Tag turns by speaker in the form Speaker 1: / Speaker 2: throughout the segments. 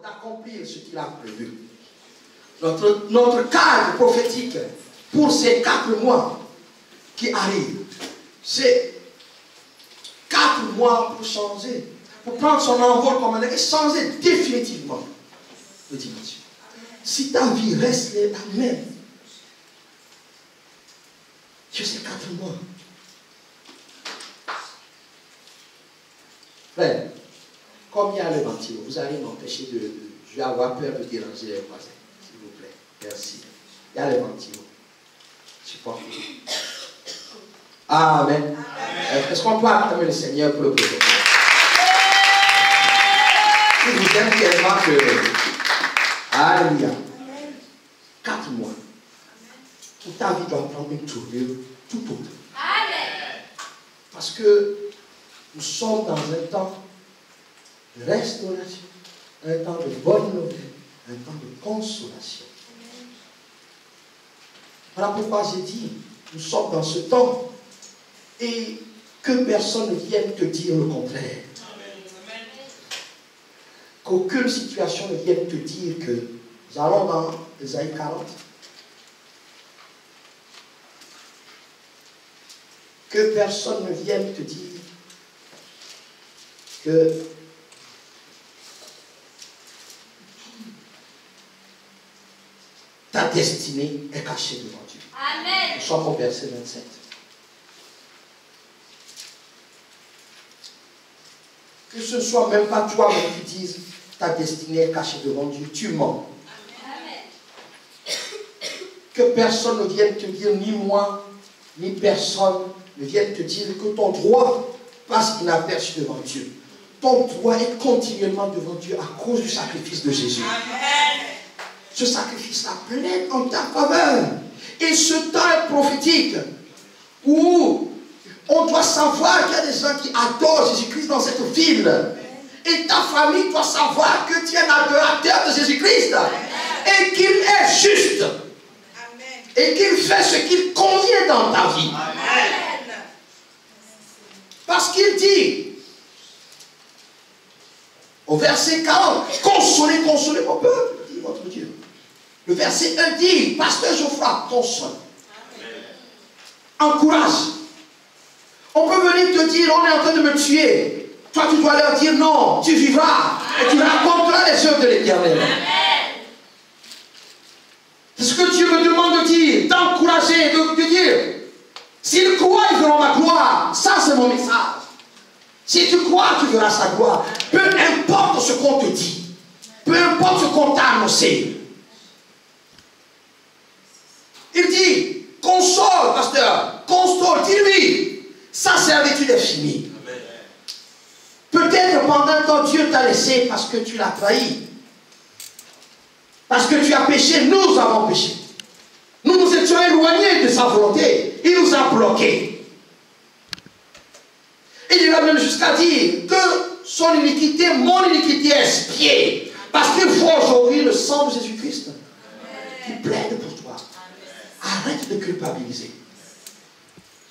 Speaker 1: d'accomplir ce qu'il a prévu. Notre cadre prophétique pour ces 4 mois qui arrivent, c'est 4 mois pour changer, pour prendre son envol comme un et changer définitivement de dimension. Si ta vie reste la même, sur ces 4 mois, frère, comme il y a le ventilo, vous allez m'empêcher de... Je vais avoir peur de déranger les voisins. S'il vous plaît. Merci. Il y a le ventilo. Supportez. Amen. Est-ce qu'on peut acclamer le Seigneur pour le protocole? Il vous aime tellement que... Alléluia. 4 mois. Toute ta vie doit prendre une tournure tout autre. Parce que nous sommes dans un temps de restauration, un temps de bonne nouvelle, un temps de consolation. Voilà pourquoi j'ai dit, nous sommes dans ce temps et que personne ne vienne te dire le contraire. Qu'aucune situation ne vienne te dire que nous allons dans Ésaïe 40. Que personne ne vienne te dire que ta destinée est cachée devant Dieu. Amen. Nous sommes au verset 27. Que ce ne soit même pas toi-même qui dises ta destinée est cachée devant Dieu, tu mens. Amen. Que personne ne vienne te dire, ni moi, ni personne ne vienne te dire que ton droit passe inaperçu devant Dieu. Ton droit est continuellement devant Dieu à cause du sacrifice de Jésus. Amen. Ce sacrifice-là plaide en ta faveur. Et ce temps est prophétique où on doit savoir qu'il y a des gens qui adorent Jésus-Christ dans cette ville. Et ta famille doit savoir que tu es un adorateur de Jésus-Christ. Et qu'il est juste. Amen. Et qu'il fait ce qu'il convient dans ta vie. Amen. Parce qu'il dit, au verset 40, consolez, consolez mon peuple, dit votre Dieu. Le verset 1 dit, pasteur Geoffroy, console. Encourage. On peut venir te dire, on est en train de me tuer. Toi, tu dois leur dire non, tu vivras. Et tu raconteras les œuvres de l'Éternel. C'est ce que Dieu me demande de dire, d'encourager, de dire, s'ils croient, ils verront ma gloire. Ça, c'est mon message. Si tu crois, tu verras sa gloire. Peu importe ce qu'on te dit. Peu importe ce qu'on t'a annoncé. Il dit, console, pasteur, console, dis-lui, sa servitude est finie. Peut-être pendant un temps, Dieu t'a laissé parce que tu l'as trahi. Parce que tu as péché, nous avons péché. Nous nous étions éloignés de sa volonté. Il nous a bloqués. Il ira même jusqu'à dire que son iniquité, mon iniquité est expiée. Parce qu'il faut aujourd'hui le sang de Jésus-Christ qui plaide pour toi. Arrête de culpabiliser.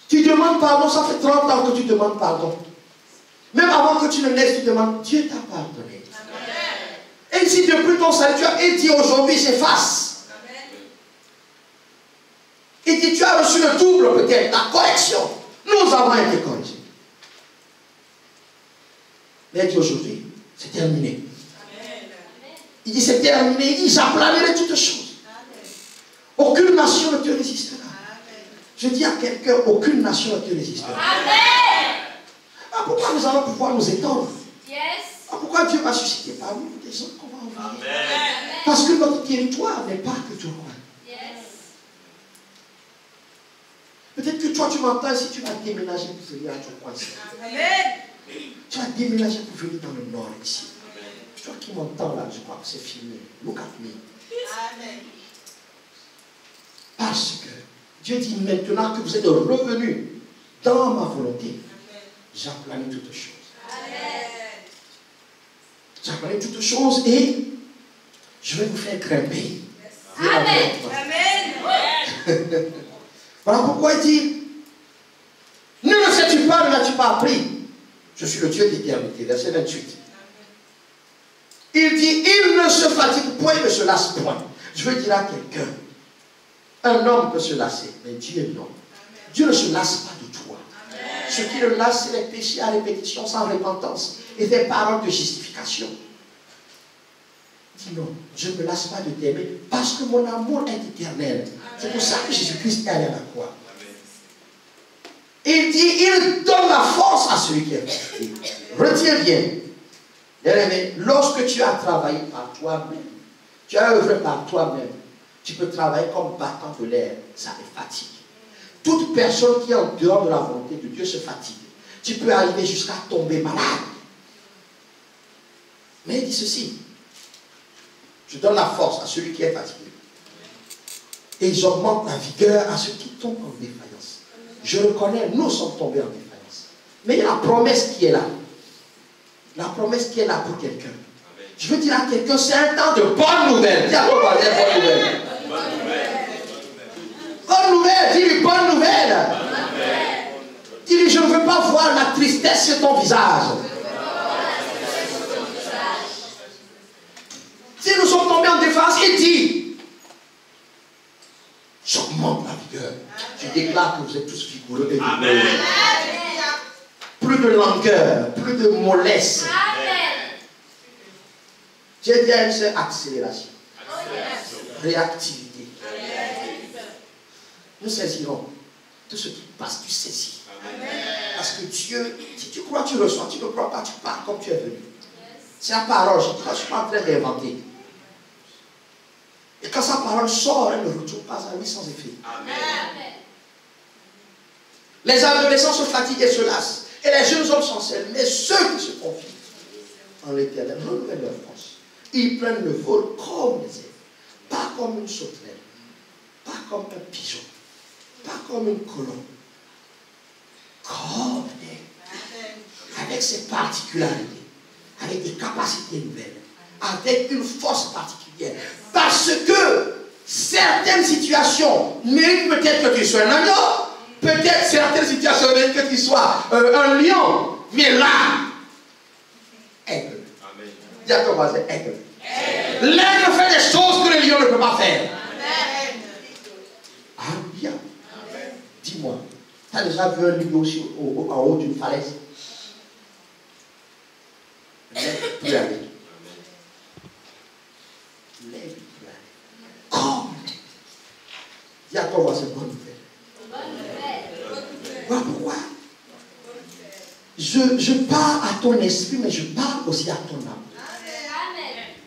Speaker 1: Tu demandes pardon, ça fait 30 ans que tu demandes pardon. Même avant que tu ne naisses, tu demandes, Dieu t'a pardonné. Et si depuis ton salut, tu as dit aujourd'hui, j'efface. Il dit, tu as reçu le double peut-être, la correction. Nous avons été corrigés. Mais il dit aujourd'hui, c'est terminé. Il dit, c'est terminé. Il dit, j'aplanirai toutes choses. Aucune nation ne te résistera. Je dis à quelqu'un, aucune nation ne te résistera. Ah, pourquoi nous allons pouvoir nous étendre? Ah, pourquoi Dieu va susciter parmi nous des gens qu'on va envoyer? Parce que notre territoire n'est pas que Tourcoing. Peut-être que toi, tu m'entends si tu vas déménager pour venir à Tourcoing. Tu vas déménager pour venir dans le nord ici. Toi qui m'entends là, je crois que c'est filmé. Look at me. Parce que Dieu dit maintenant que vous êtes revenus dans ma volonté, j'aplane toutes choses. J'aplane toutes choses et je vais vous faire grimper. Amen. Voilà pourquoi il dit, ne le sais-tu pas, ne l'as-tu pas appris? Je suis le Dieu d'éternité. Verset 28. Il dit, il ne se fatigue point, il ne se lasse point. Je veux dire à quelqu'un, un homme peut se lasser, mais Dieu non. Dieu ne se lasse pas de toi. Ce qui le lasse, c'est les péchés à répétition sans repentance et des paroles de justification. Dis non, je ne me lasse pas de t'aimer parce que mon amour est éternel. C'est pour ça que Jésus-Christ est allé à la croix. Il dit, il donne la force à celui qui est fatigué. Retiens bien. Bien-aimé, lorsque tu as travaillé par toi-même, tu as œuvré par toi-même, tu peux travailler comme battant de l'air, ça te fatigue. Toute personne qui est en dehors de la volonté de Dieu se fatigue. Tu peux arriver jusqu'à tomber malade. Mais il dit ceci, je donne la force à celui qui est fatigué. Et j'augmente la vigueur à ceux qui tombent en défaillance. Je reconnais, nous sommes tombés en défaillance. Mais il y a la promesse qui est là. La promesse qui est là pour quelqu'un. Je veux dire à quelqu'un, c'est un temps de bonnes nouvelles. Dis à ton voisin, bonne nouvelle. Bonne nouvelle, dis-lui bonne nouvelle. Dis-lui, je ne veux pas voir la tristesse sur ton visage. Si nous sommes tombés en défense, il dit, j'augmente la vigueur. Je déclare que vous êtes tous vigoureux et vigoureux. Plus de langueur, plus de mollesse. J'ai dit à une seule accélération. Réactivité. Nous saisirons tout ce qui passe, tu saisis. Parce que Dieu, si tu crois, tu reçois. Tu ne crois pas, tu pars comme tu es venu. C'est la parole. Je ne suis pas en train d'inventer. Et quand sa parole sort, elle ne retourne pas à lui sans effet. Amen. Les adolescents se fatiguent et se lassent. Et les jeunes hommes sont seuls. Mais ceux qui se confient en l'Éternel renouvellent leur force. Ils prennent le vol comme les ailes. Pas comme une sauterelle. Pas comme un pigeon. Pas comme une colombe. Comme des. Avec ses particularités. Avec des capacités nouvelles. Avec une force particulière. Parce que certaines situations méritent peut-être que tu sois un agneau. Peut-être certaines situations méritent que tu sois un lion. Mais là, aigle. Dis à ton voisin, aigle. L'aigle fait des choses que le lion ne peut pas faire. Alléluia. Dis-moi, tu as déjà vu un lion aussi en haut d'une falaise? L'aigle peut aller. L'aigle peut aller. Comme l'aigle. Dis à ton voisin, bonne nouvelle. Voilà pourquoi je parle à ton esprit, mais je parle aussi à ton âme.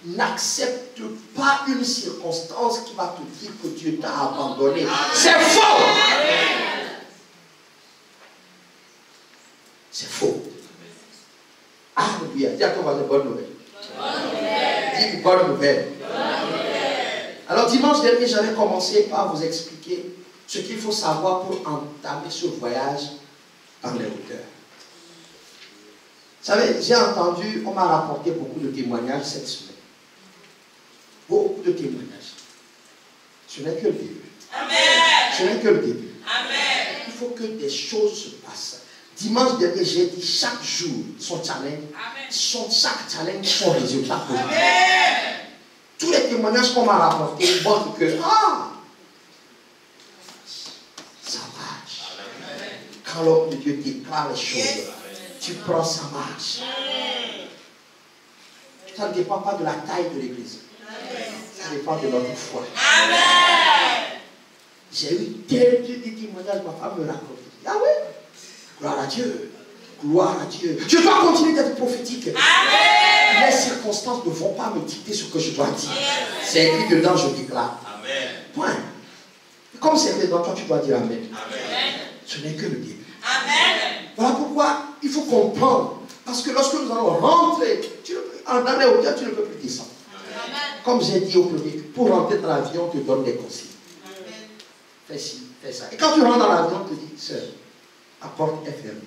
Speaker 1: N'accepte pas une circonstance qui va te dire que Dieu t'a abandonné. C'est faux. C'est faux. Alléluia. Dis à ton voisin, bonne nouvelle. Dis bonne nouvelle. Alors dimanche dernier, j'avais commencé par vous expliquer ce qu'il faut savoir pour entamer ce voyage dans les hauteurs. Vous savez, j'ai entendu, on m'a rapporté beaucoup de témoignages cette semaine. Beaucoup de témoignages. Ce n'est que le début. Amen. Ce n'est que le début. Amen. Il faut que des choses se passent. Dimanche dernier, j'ai dit chaque jour son challenge. Chaque challenge, son résultat. Amen. Tous les témoignages qu'on m'a rapportés montrent que ça marche. Quand l'homme de Dieu déclare les choses, tu prends, ça marche. Ça ne dépend pas de la taille de l'église. Ça dépend de notre foi. Amen. J'ai eu des témoignages, ma femme me raconte. Ah oui, gloire à Dieu. Gloire à Dieu. Je dois continuer d'être prophétique. Amen. Les circonstances ne vont pas me dicter ce que je dois dire. C'est écrit dedans, je déclare. Amen. Point. Comme c'est écrit dedans, toi tu dois dire Amen. Amen. Ce n'est que le début. Amen. Voilà pourquoi il faut comprendre. Parce que lorsque nous allons rentrer, dans les hauteurs, tu ne peux plus descendre. Amen. Comme j'ai dit au premier, pour rentrer dans l'avion, on te donne des consignes. Amen. Fais ci, fais ça. Et quand tu rentres dans l'avion, on te dit, sœur, la porte est fermée.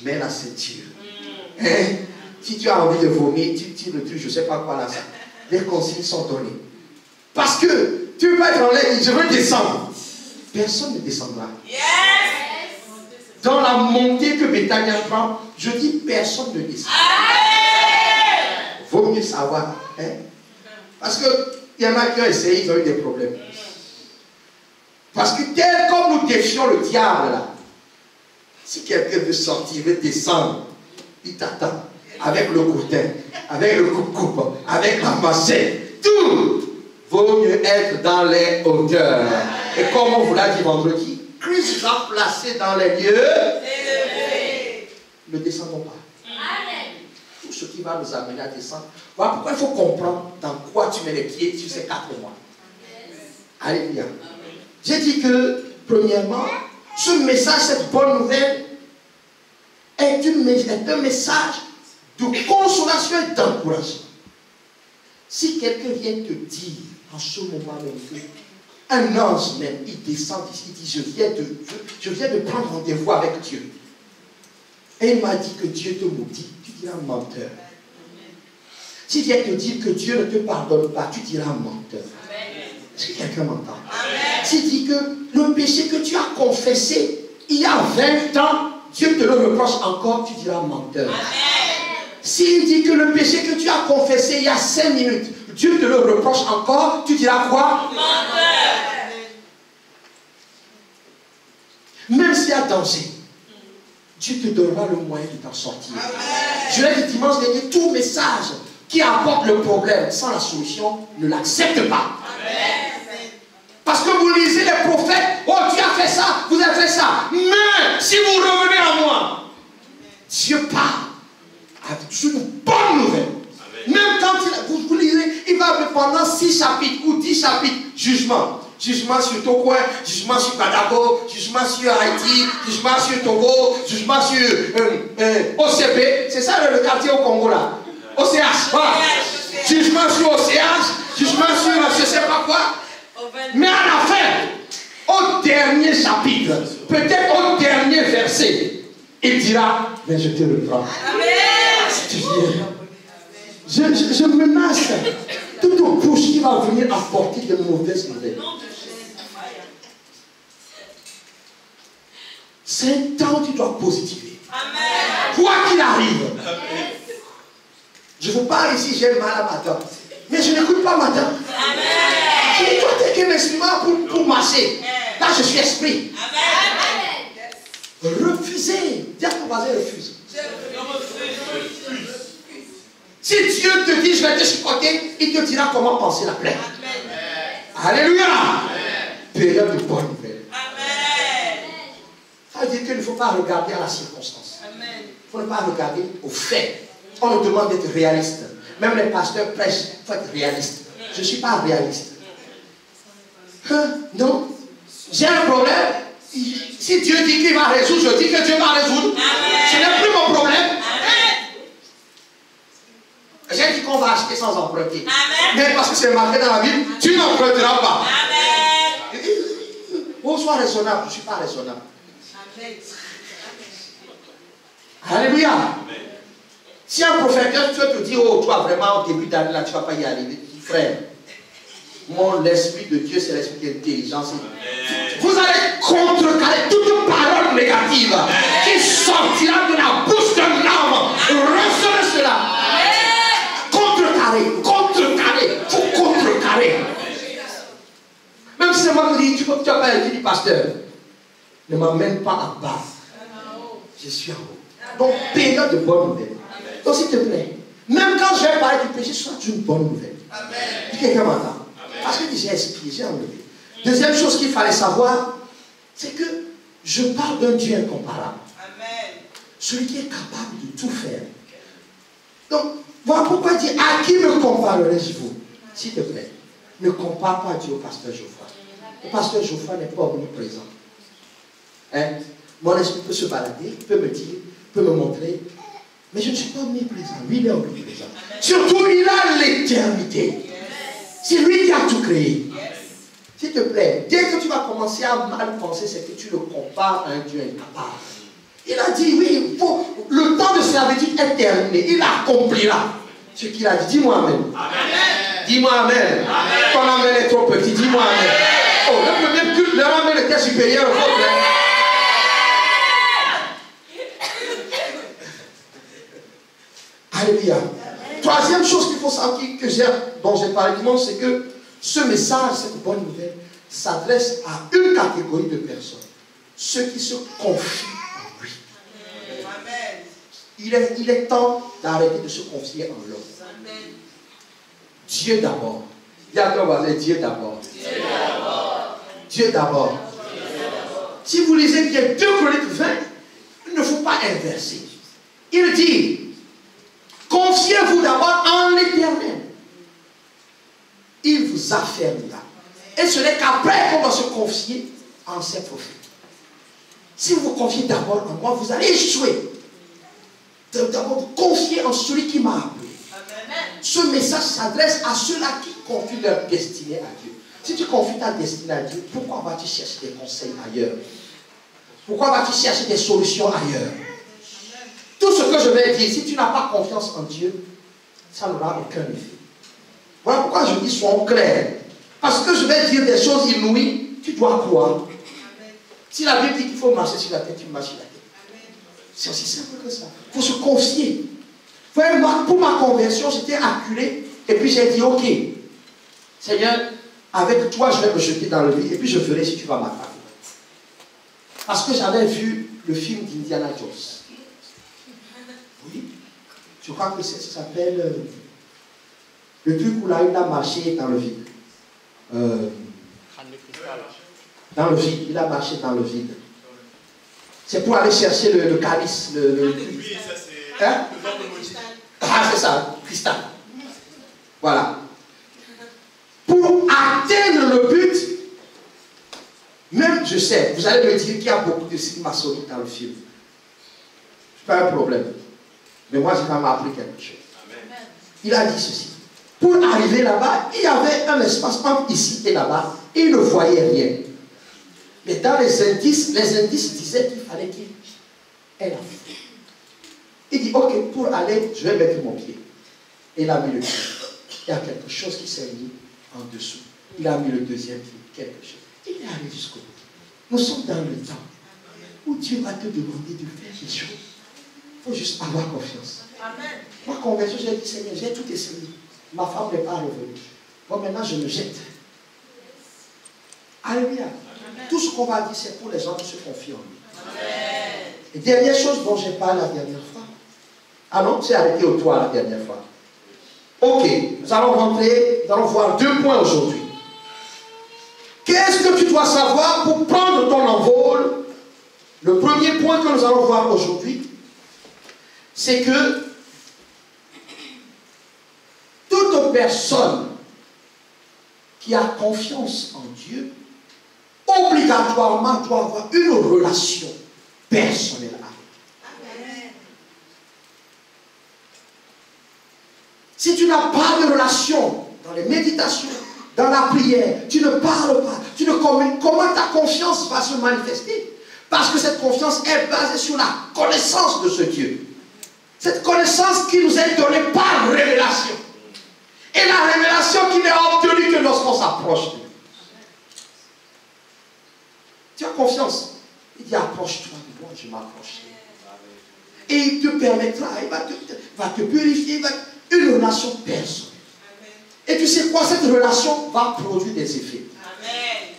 Speaker 1: Mets la ceinture. Hein? Si tu as envie de vomir, tu tires le truc, je ne sais pas quoi là, ça. Les consignes sont données. Parce que tu vas être en l'air, je veux descendre. Personne ne descendra. Yes. Dans la montée que Béthania prend, je dis personne ne descend. Vaut mieux savoir. Hein? Parce qu'il y en a qui ont essayé, ils ont eu des problèmes. Parce que tel comme nous défions le diable là, si quelqu'un veut sortir, veut descendre, il t'attend. Avec le couteau, avec le coupe-coupe, avec la machette, tout vaut mieux être dans les hauteurs. Et comme on vous l'a dit vendredi, Christ nous a placés dans les lieux élevés. Ne descendons pas. Amen. Tout ce qui va nous amener à descendre. Voilà pourquoi il faut comprendre dans quoi tu mets les pieds sur ces 4 mois. Alléluia. J'ai dit que, premièrement, ce message, cette bonne nouvelle, est un message de consolation et d'encouragement. Si quelqu'un vient te dire en ce moment même un ange même, il descend ici, il dit je viens de prendre rendez-vous avec Dieu. Et il m'a dit que Dieu te maudit, tu diras menteur. S'il vient te dire que Dieu ne te pardonne pas, tu diras menteur. Est-ce que quelqu'un m'entend? S'il dit que le péché que tu as confessé il y a 20 ans, Dieu te le reproche encore, tu diras menteur. S'il dit que le péché que tu as confessé il y a 5 minutes, Dieu te le reproche encore, tu diras quoi? Menteur. Même s'il y a danger, Dieu te donnera le moyen de t'en sortir. Je l'ai dit dimanche dernier, tout message qui apporte le problème sans la solution, ne l'accepte pas. Parce que vous lisez les prophètes, oh tu as fait ça, vous avez fait ça. Mais si vous revenez à moi, Dieu parle avec une bonne nouvelle. Même quand vous lisez, il va pendant 6 chapitres ou 10 chapitres, jugement. Jugement sur Togo, jugement sur Badago, jugement sur Haïti, jugement sur Togo, jugement sur OCB. C'est ça le quartier au Congo là. OCH. Voilà. Jugement sur OCH, jugement sur je ne sais pas quoi. Mais à la fin, au dernier chapitre, peut-être au dernier verset, il dira, mais je te reprends. Si tu viens, je menace toute bouche qui va venir apporter de mauvaises nouvelles. C'est un temps où tu dois positiver. Quoi qu'il arrive. Je vous parle ici, j'ai mal à ma dent. Mais je n'écoute pas ma dent. Je dois être un instrument pour marcher. Là, je suis esprit. Refusez. Dis à ton voisin, refuse. Si Dieu te dit, je vais te chicoter, il te dira comment penser la plaie. Alléluia. Période de bonne nouvelle. Ça veut dire qu'il ne faut pas regarder à la circonstance. Il ne faut pas regarder aux faits. On nous demande d'être réaliste. Même les pasteurs prêchent, il faut être réaliste. Je ne suis pas réaliste. Non. J'ai un problème. Si Dieu dit qu'il va résoudre, je dis que Dieu va résoudre. Ce n'est plus mon problème. J'ai dit qu'on va acheter sans emprunter. Mais parce que c'est marqué dans la Bible, tu n'emprunteras pas. Oh, sois raisonnable. Je ne suis pas raisonnable. Alléluia. Si un prophète te dit, oh, toi vraiment au début d'année là, tu ne vas pas y arriver, frère. L'esprit de Dieu, c'est l'esprit d'intelligence. Vous allez contrecarrer toute parole négative qui sortira de la bouche d'un homme. Recevez cela. Contrecarrer, faut contrecarrer. Même si c'est moi qui dis, tu n'as pas dit, pasteur, ne m'amène pas à bas. Je suis en haut. Donc, période de bonne nouvelle. Donc, s'il te plaît, même quand je vais parler du péché, ce sera une bonne nouvelle. Dis quelqu'un m'entend. Parce que j'ai expliqué, j'ai enlevé. Deuxième chose qu'il fallait savoir, c'est que je parle d'un Dieu incomparable. Celui qui est capable de tout faire. Donc, voilà pourquoi il dit, à qui me comparerai-je-vous? S'il te plaît, ne compare pas Dieu au pasteur Geoffroy. Le pasteur Geoffroy n'est pas omniprésent. Hein? Mon esprit peut se balader, peut me dire, peut me montrer, mais je ne suis pas omniprésent. Lui, il est omniprésent. Surtout, il a l'éternité. C'est lui qui a tout créé. S'il te plaît, dès que tu vas commencer à mal penser, c'est que tu le compares à un Dieu incapable. Il a dit, oui, il faut, le temps de servitude est terminé. Il accomplira ce qu'il a dit. Dis-moi Amen. Dis-moi Amen. Ton Amen est trop petit. Dis-moi Amen. Oh, le premier culte, leur Amen était supérieur au vôtre. Alléluia. troisième chose qu'il faut savoir, dont j'ai parlé dimanche, c'est que ce message, cette bonne nouvelle, s'adresse à une catégorie de personnes. Ceux qui se confient en lui. Amen. Il est temps d'arrêter de se confier en l'homme. Dieu d'abord. Dis à ton voisin, Dieu d'abord. Dieu d'abord. Si vous lisez bien 2 Chroniques 20, il ne faut pas inverser. Il dit, confiez-vous d'abord en l'Éternel. Il vous affermira. Et ce n'est qu'après qu'on va se confier en ses prophètes. Si vous vous confiez d'abord en moi, vous allez échouer. D'abord, vous confiez en celui qui m'a appelé. Ce message s'adresse à ceux-là qui confient leur destinée à Dieu. Si tu confies ta destinée à Dieu, pourquoi vas-tu chercher des conseils ailleurs? Pourquoi vas-tu chercher des solutions ailleurs? Tout ce que je vais dire, si tu n'as pas confiance en Dieu, ça n'aura aucun effet. Voilà pourquoi je dis sois clair. Parce que je vais dire des choses inouïes, tu dois croire. Si la Bible dit qu'il faut marcher sur la tête, tu marches sur la tête. C'est aussi simple que ça. Il faut se confier. Pour ma conversion, j'étais acculé. Et puis j'ai dit, ok, Seigneur, avec toi, je vais me jeter dans le vide. Et puis je ferai si tu vas m'attraper. Parce que j'avais vu le film d'Indiana Jones. Oui. Je crois que ça s'appelle le truc où là, il a marché dans le vide. Dans le vide. Il a marché dans le vide. C'est pour aller chercher le calice.
Speaker 2: Oui, ça c'est
Speaker 1: hein?
Speaker 2: le genre de maudit.
Speaker 1: Ah, c'est ça, cristal. Voilà. Pour atteindre le but, même je sais, vous allez me dire qu'il y a beaucoup de signes maçonniques dans le film. C'est pas un problème. Mais moi, j'ai quand même appris quelque chose. Amen. Il a dit ceci. Pour arriver là-bas, il y avait un espace entre ici et là-bas, et il ne voyait rien. Mais dans les indices disaient qu'il fallait qu'il ait la foi. Il dit, ok, pour aller, je vais mettre mon pied. Et il a mis le pied. Il y a quelque chose qui s'est mis en dessous. Il a mis le deuxième pied, quelque chose. Il est allé jusqu'au bout. Nous sommes dans le temps où Dieu va te demander de faire des choses. Il faut juste avoir confiance. Amen. Moi, conversion, j'ai dit, Seigneur, j'ai tout essayé. Ma femme n'est pas revenue. Bon, maintenant, je me jette. Alléluia. Tout ce qu'on va dire, c'est pour les gens qui se confient en lui. Amen. Et dernière chose dont j'ai parlé la dernière fois. Ah non, c'est arrêté au toit la dernière fois. Ok, nous allons voir 2 points aujourd'hui. Qu'est-ce que tu dois savoir pour prendre ton envol? Le premier point que nous allons voir aujourd'hui, c'est que toute personne qui a confiance en Dieu, obligatoirement doit avoir une relation personnelle avec Dieu. Si tu n'as pas de relation dans les méditations, dans la prière, tu ne parles pas, tu ne communiques, comment ta confiance va se manifester? Parce que cette confiance est basée sur la connaissance de ce Dieu. Cette connaissance qui nous est donnée par révélation. Et la révélation qui n'est obtenue que lorsqu'on s'approche de lui. Tu as confiance. Il dit, approche-toi de moi, je m'approche. Et il te permettra, il va te purifier, une relation personnelle. Et tu sais quoi, cette relation va produire des effets. Amen.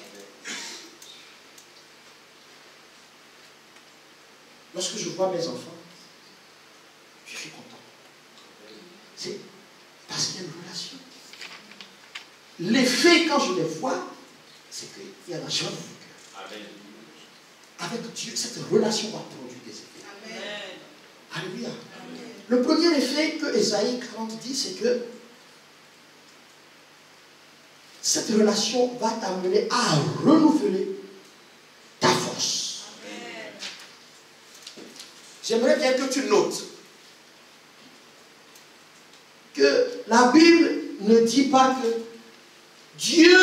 Speaker 1: Lorsque je vois mes enfants, je suis content. C'est parce qu'il y a une relation. L'effet, quand je les vois, c'est qu'il y a la joie dans le cœur. Amen. Avec Dieu, cette relation va produire des effets. Amen. Alléluia. Amen. Le premier effet que Ésaïe 40 dit, c'est que cette relation va t'amener à renouveler ta force. Amen. J'aimerais bien que tu notes que la Bible ne dit pas que Dieu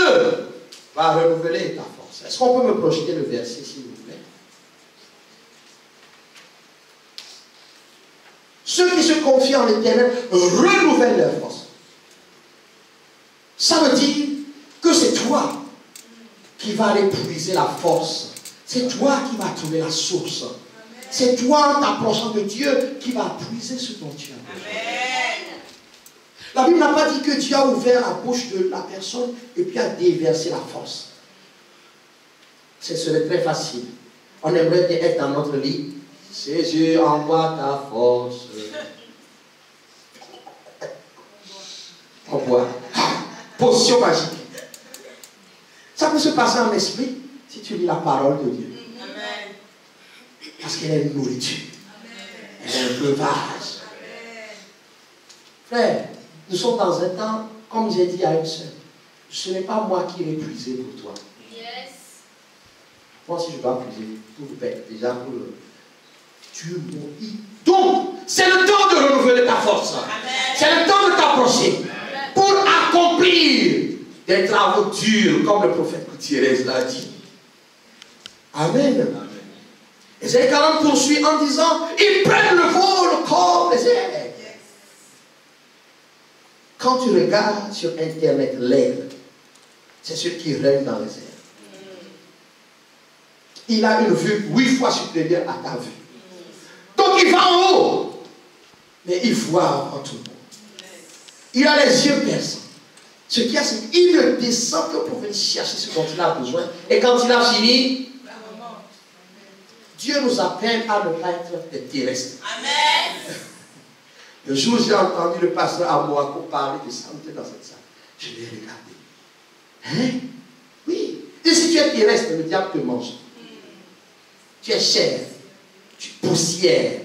Speaker 1: va renouveler ta force. Est-ce qu'on peut me projeter le verset, s'il vous plaît? Ceux qui se confient en l'Éternel renouvellent leur force. Ça veut dire que c'est toi qui vas aller puiser la force. C'est toi qui vas trouver la source. C'est toi, en t'approchant de Dieu, qui va puiser ce dont tu as besoin. La Bible n'a pas dit que Dieu a ouvert la bouche de la personne et puis a déversé la force. Ce serait très facile. On aimerait bien être dans notre lit. Jésus, envoie ta force. On voit. Position magique. Ça peut se passer en esprit si tu lis la parole de Dieu. Amen. Parce qu'elle est une nourriture. Elle est un breuvage. Frère, nous sommes dans un temps, comme j'ai dit à une sœur, ce n'est pas moi qui vais puiser pour toi. Yes. Moi, si je dois puiser pour le père, déjà pour le Dieu mourit. Donc, c'est le temps de renouveler ta force. C'est le temps de t'approcher pour accomplir des travaux durs, comme le prophète Gutiérrez l'a dit. Amen. Ésaïe 40 poursuit en disant, ils prennent le vol comme les airs. Quand tu regardes sur Internet l'aigle, c'est ce qui règne dans les airs. Il a une vue 8 fois supérieure à ta vue. Donc il va en haut, mais il voit en tout le monde. Il a les yeux perçants. Ce qui a, c'est qu'il ne descend que pour venir chercher ce dont il a besoin. Et quand il a fini, Dieu nous appelle à ne pas être des terrestres. Amen. Le jour où j'ai entendu le pasteur Amoako parler de santé dans cette salle, je l'ai regardé. Hein? Oui. Et si tu es terrestre, le diable te mange. Tu es chair, tu es poussière.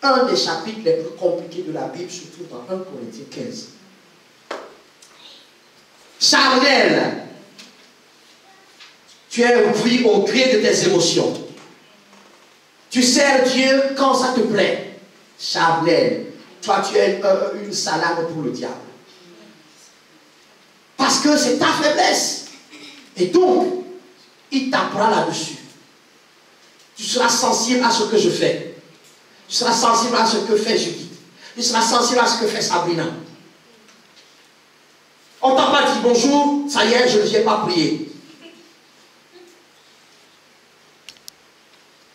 Speaker 1: Un des chapitres les plus compliqués de la Bible se trouve dans 1 Corinthiens 15. Charnel, tu es pris au gré de tes émotions. Tu sers Dieu quand ça te plaît. Charnel, toi tu es une salade pour le diable. Parce que c'est ta faiblesse. Et donc, il t'apprend là-dessus. Tu seras sensible à ce que je fais. Tu seras sensible à ce que fait Judith. Tu seras sensible à ce que fait Sabrina. On t'a pas dit bonjour, ça y est, je ne viens pas prier.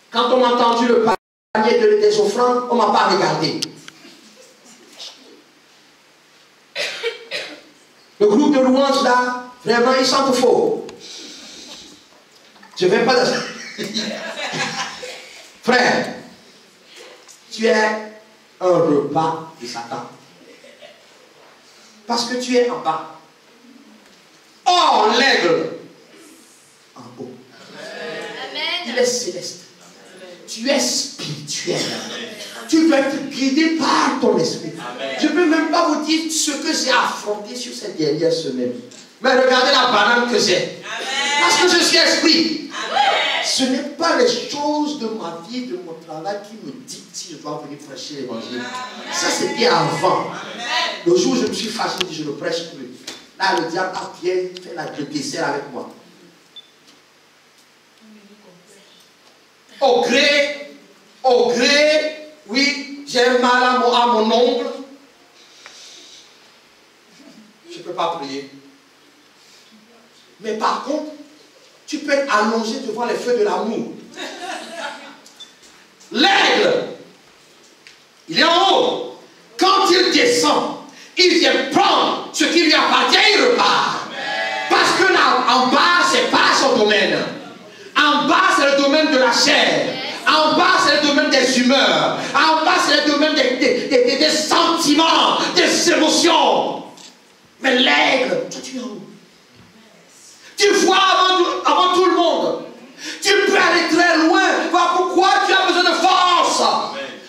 Speaker 1: Quand on m'a entendu le panier des offrandes, on ne m'a pas regardé. Le groupe de louanges là, vraiment, ils sentent faux. Je ne vais pas... Frère, tu es un repas de Satan. Parce que tu es en bas. Or, l'aigle, en haut. Amen. Il est céleste. Tu es spirituel. Tu peux être guidé par ton esprit. Amen. Je ne peux même pas vous dire ce que j'ai affronté sur cette dernière semaine. Mais regardez la banane que j'ai. Parce que je suis esprit. Amen. Ce n'est pas les choses de ma vie, de mon travail qui me dictent si je dois venir prêcher l'évangile. Ça, c'était avant. Amen. Le jour où je me suis fâché, je dis je ne prêche plus. Là, le diable a bien fait le dessert avec moi. Au gré, oui, j'ai mal à mon ongle. Je ne peux pas prier. Mais par contre, tu peux être allongé devant les feux de l'amour. L'aigle, il est en haut. Quand il descend, il vient prendre ce qui lui appartient, il repart. Parce que là, en bas, ce n'est pas son domaine. En bas, c'est le domaine de la chair. En bas, c'est le domaine des humeurs. En bas, c'est le domaine des sentiments, des émotions. Mais l'aigle, toi, tu es en haut. Tu vois avant tout le monde. Tu peux aller très loin. Voilà pourquoi tu as besoin de force.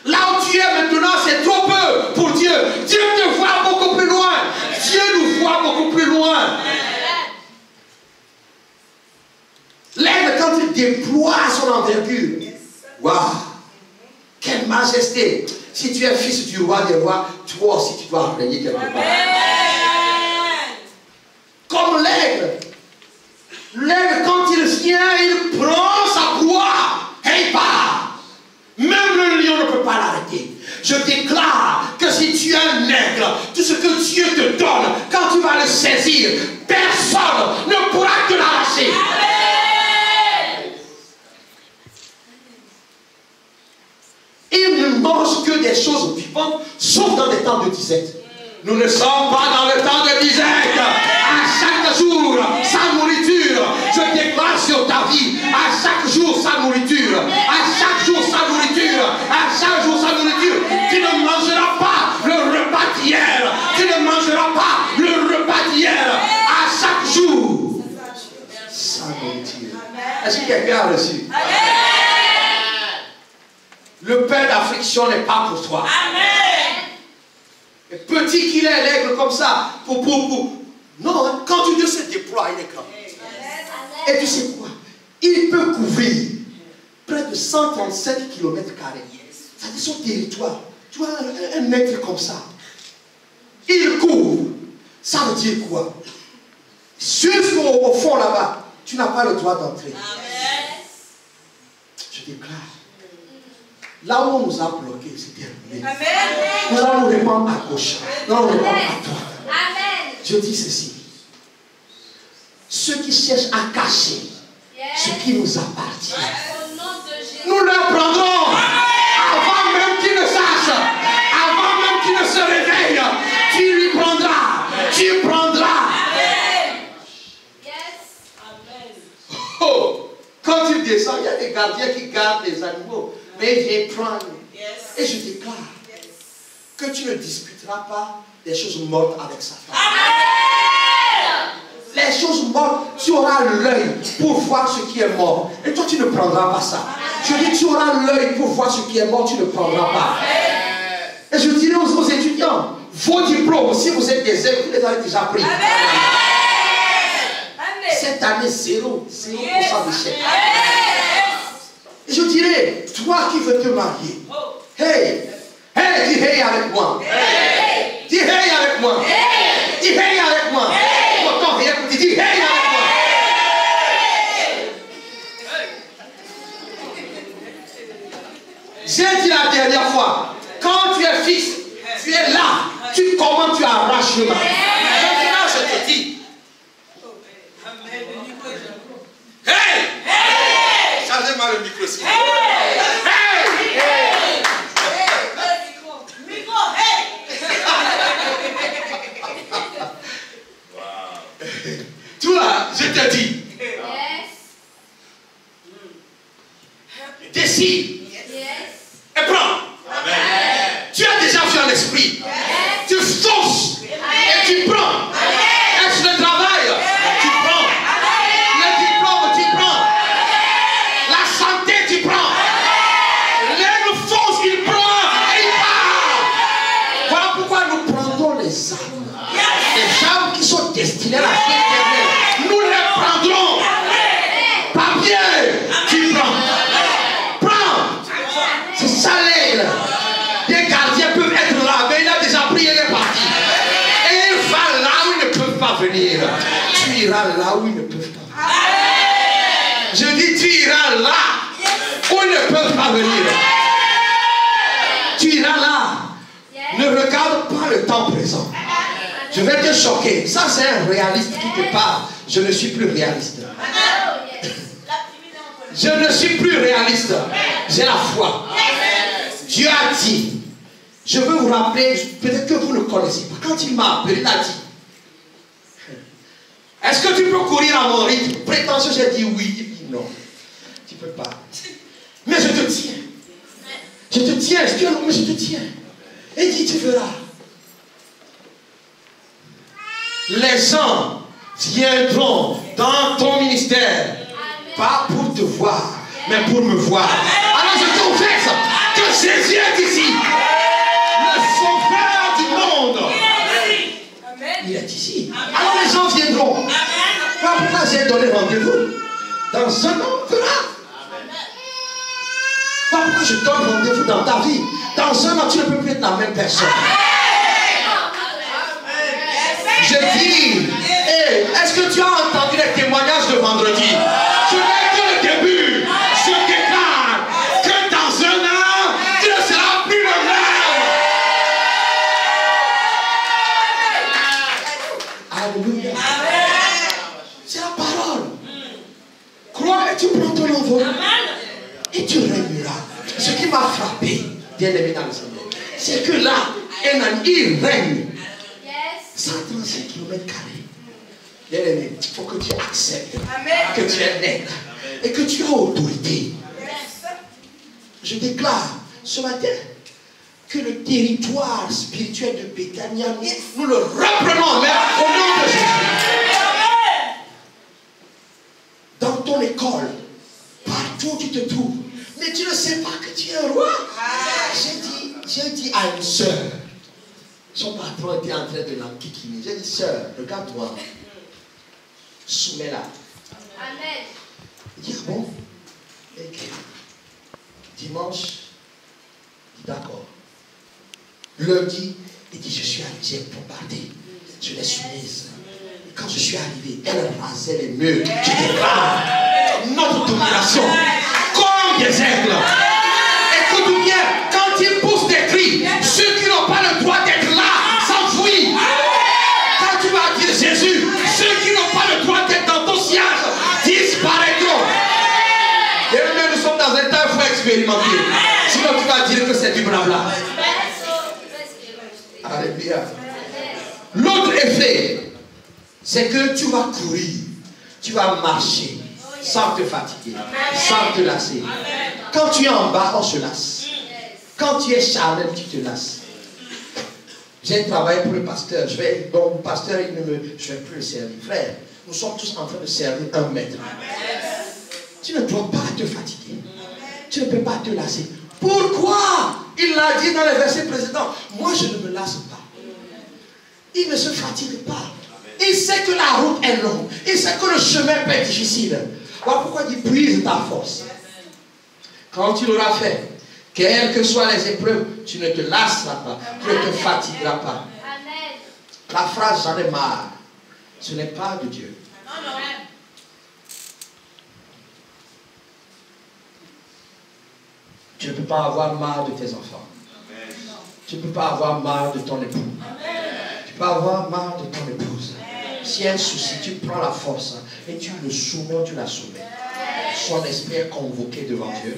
Speaker 1: Là où tu es maintenant, c'est trop peu pour Dieu. Dieu te voit beaucoup plus loin. Dieu nous voit beaucoup plus loin. L'aigle, quand il déploie son envergure, waouh, quelle majesté. Si tu es fils du roi des rois, toi aussi tu dois régner quelque part. Comme l'aigle. L'aigle, quand il vient, il prend sa proie et il part. Même le lion ne peut pas l'arrêter. Je déclare que si tu es un aigle, tout ce que Dieu te donne, quand tu vas le saisir, personne ne pourra te l'arracher. Il ne mange que des choses vivantes, sauf dans des temps de disette. Nous ne sommes pas dans le temps de disette. À chaque jour, sa nourriture. Je déclare sur ta vie. À chaque jour, sa nourriture. À chaque jour, sa nourriture. À chaque jour, sa nourriture. Tu ne mangeras pas le repas d'hier. Tu ne mangeras pas le repas d'hier. À chaque jour, sa nourriture. Est-ce que quelqu'un a reçu? Le pain d'affliction n'est pas pour toi. Et petit qu'il est, l'aigle comme ça, non, hein, quand Dieu se déploie, il est grand. Et tu sais quoi? Il peut couvrir près de 137 km². C'est son territoire. Tu vois, un mètre comme ça. Il couvre. Ça veut dire quoi? Jusqu'au fond là-bas, tu n'as pas le droit d'entrer. Je déclare. Là où on nous a bloqués, c'est terminé. Nous allons nous répandre à gauche. Nous allons nous répandre à droite. Je dis ceci. Ceux qui cherchent à cacher ce qui nous appartient, nous leur prendrons avant même qu'ils ne sachent, avant même qu'ils ne se réveillent. Tu lui prendras. Tu prendras. Oh, quand tu descends, il y a des gardiens qui gardent les animaux. Mais il vient prendre. Et je déclare que tu ne discuteras pas des choses mortes avec sa femme. Les choses mortes, tu auras l'œil pour voir ce qui est mort. Et toi, tu ne prendras pas ça. Je dis, tu auras l'œil pour voir ce qui est mort, tu ne prendras pas. Et je dirais aux étudiants, vos diplômes, si vous êtes des élèves, vous les avez déjà pris. Cette année, 0% d'échec. Et je dirais, toi qui veux te marier, hey, hey, dis hey avec moi. Dis hey avec moi. Dis hey avec moi. Pourtant, rien que tu dis hey avec moi. J'ai dit la dernière fois, quand tu es fils, tu es là, comment tu arraches le mari. Maintenant, je te dis, hey, hey, changez-moi le micro aussi. Toi, je te dis, décide et prends. Tu as déjà vu en esprit. Tu fonces et tu prends. Est-ce le travail? Tu prends. Le diplôme, tu prends. La santé, tu prends. L'aigle fonce, il prend et il part. Voilà pourquoi nous prendrons les âmes. Les âmes qui sont destinées à la vie éternelle. Nous les prendrons. Papier, tu prends. Prends. C'est ça l'aigle. Des gardiens peuvent être là, mais il a déjà pris et il est parti. Et il va là où ils ne peuvent pas venir. Tu iras là où ils ne peuvent pas venir. Je dis, tu iras là où ils ne peuvent pas venir. Tu iras là. Ne regarde pas le temps présent. Je vais te choquer. Ça, c'est un réaliste qui te parle. Je ne suis plus réaliste. Je ne suis plus réaliste. J'ai la foi. Dieu a dit. Je veux vous rappeler, peut-être que vous ne connaissez pas. Quand il m'a appelé, il a dit, est-ce que tu peux courir à mon rythme? Prétentieux, j'ai dit oui. Il dit non. Tu ne peux pas. Mais je te tiens. Je te tiens. Mais je te tiens. Et il dit, tu verras. Les gens viendront dans ton ministère. Pas pour te voir, mais pour me voir. Alors je confesse que Jésus est ici. Le sauveur du monde. Il est ici. Alors les gens viendront. Voilà pourquoi j'ai donné rendez-vous. Dans un an, on verra. Voilà pourquoi je donne rendez-vous dans ta vie. Dans un an, tu ne peux plus être la même personne. Je dis, hey, est-ce que tu as entendu les témoignages de vendredi? Je n'ai que le début. Je déclare que dans un an, tu ne seras plus le même. Alléluia. C'est la parole. Crois et tu prends ton envol. Et tu régneras. Ce qui m'a frappé, bien aimé dans le Seigneur, c'est que là, il règne. 135 km². Bien aimé, il faut que tu acceptes que tu es net et que tu as autorité. Je déclare ce matin que le territoire spirituel de Béthania, nous le reprenons en main au nom de Jésus. Dans ton école, partout où tu te trouves, mais tu ne sais pas que tu es un roi. J'ai dit à une sœur, son patron était en train de l'enquiquiner. J'ai dit, sœur, regarde-toi, soumets-la.
Speaker 3: Amen.
Speaker 1: Il dit, ah bon? Et dimanche, il dit, d'accord. Lundi, il dit, je suis arrivé pour partir. Je l'ai soumise. Et quand je suis arrivé, elle rasait les murs. Je déclare notre domination comme des aigles. Écoute bien, quand ils poussent des cris, ceux qui n'ont pas le droit d'être là s'enfuient. Quand tu vas dire Jésus, ceux qui n'ont pas le droit d'être dans ton siège disparaîtront. Et même nous sommes dans un temps où il faut expérimenter. Sinon tu vas dire que c'est du blabla. Alléluia. L'autre effet, c'est que tu vas courir, tu vas marcher sans te fatiguer, sans te lasser. Quand tu es en bas, on se lasse. Quand tu es charnel, tu te lasses. J'ai travaillé pour le pasteur. Donc le pasteur, je ne vais plus le servir. Frère, nous sommes tous en train de servir un maître. Tu ne dois pas te fatiguer. Tu ne peux pas te lasser. Pourquoi? Il l'a dit dans les versets précédents. Moi, je ne me lasse pas. Il ne se fatigue pas. Il sait que la route est longue. Il sait que le chemin peut être difficile. Voilà pourquoi il puise ta force. Quand tu l'auras fait, quelles que soient les épreuves, tu ne te lasseras pas. Tu ne te fatigueras pas. La phrase j'en ai marre, ce n'est pas de Dieu. Tu ne peux pas avoir marre de tes enfants. Tu ne peux pas avoir marre de ton époux. Tu peux avoir marre de ton épouse. Si il y a un souci, tu prends la force et tu le soumets, tu la soumets. Son esprit est convoqué devant Dieu.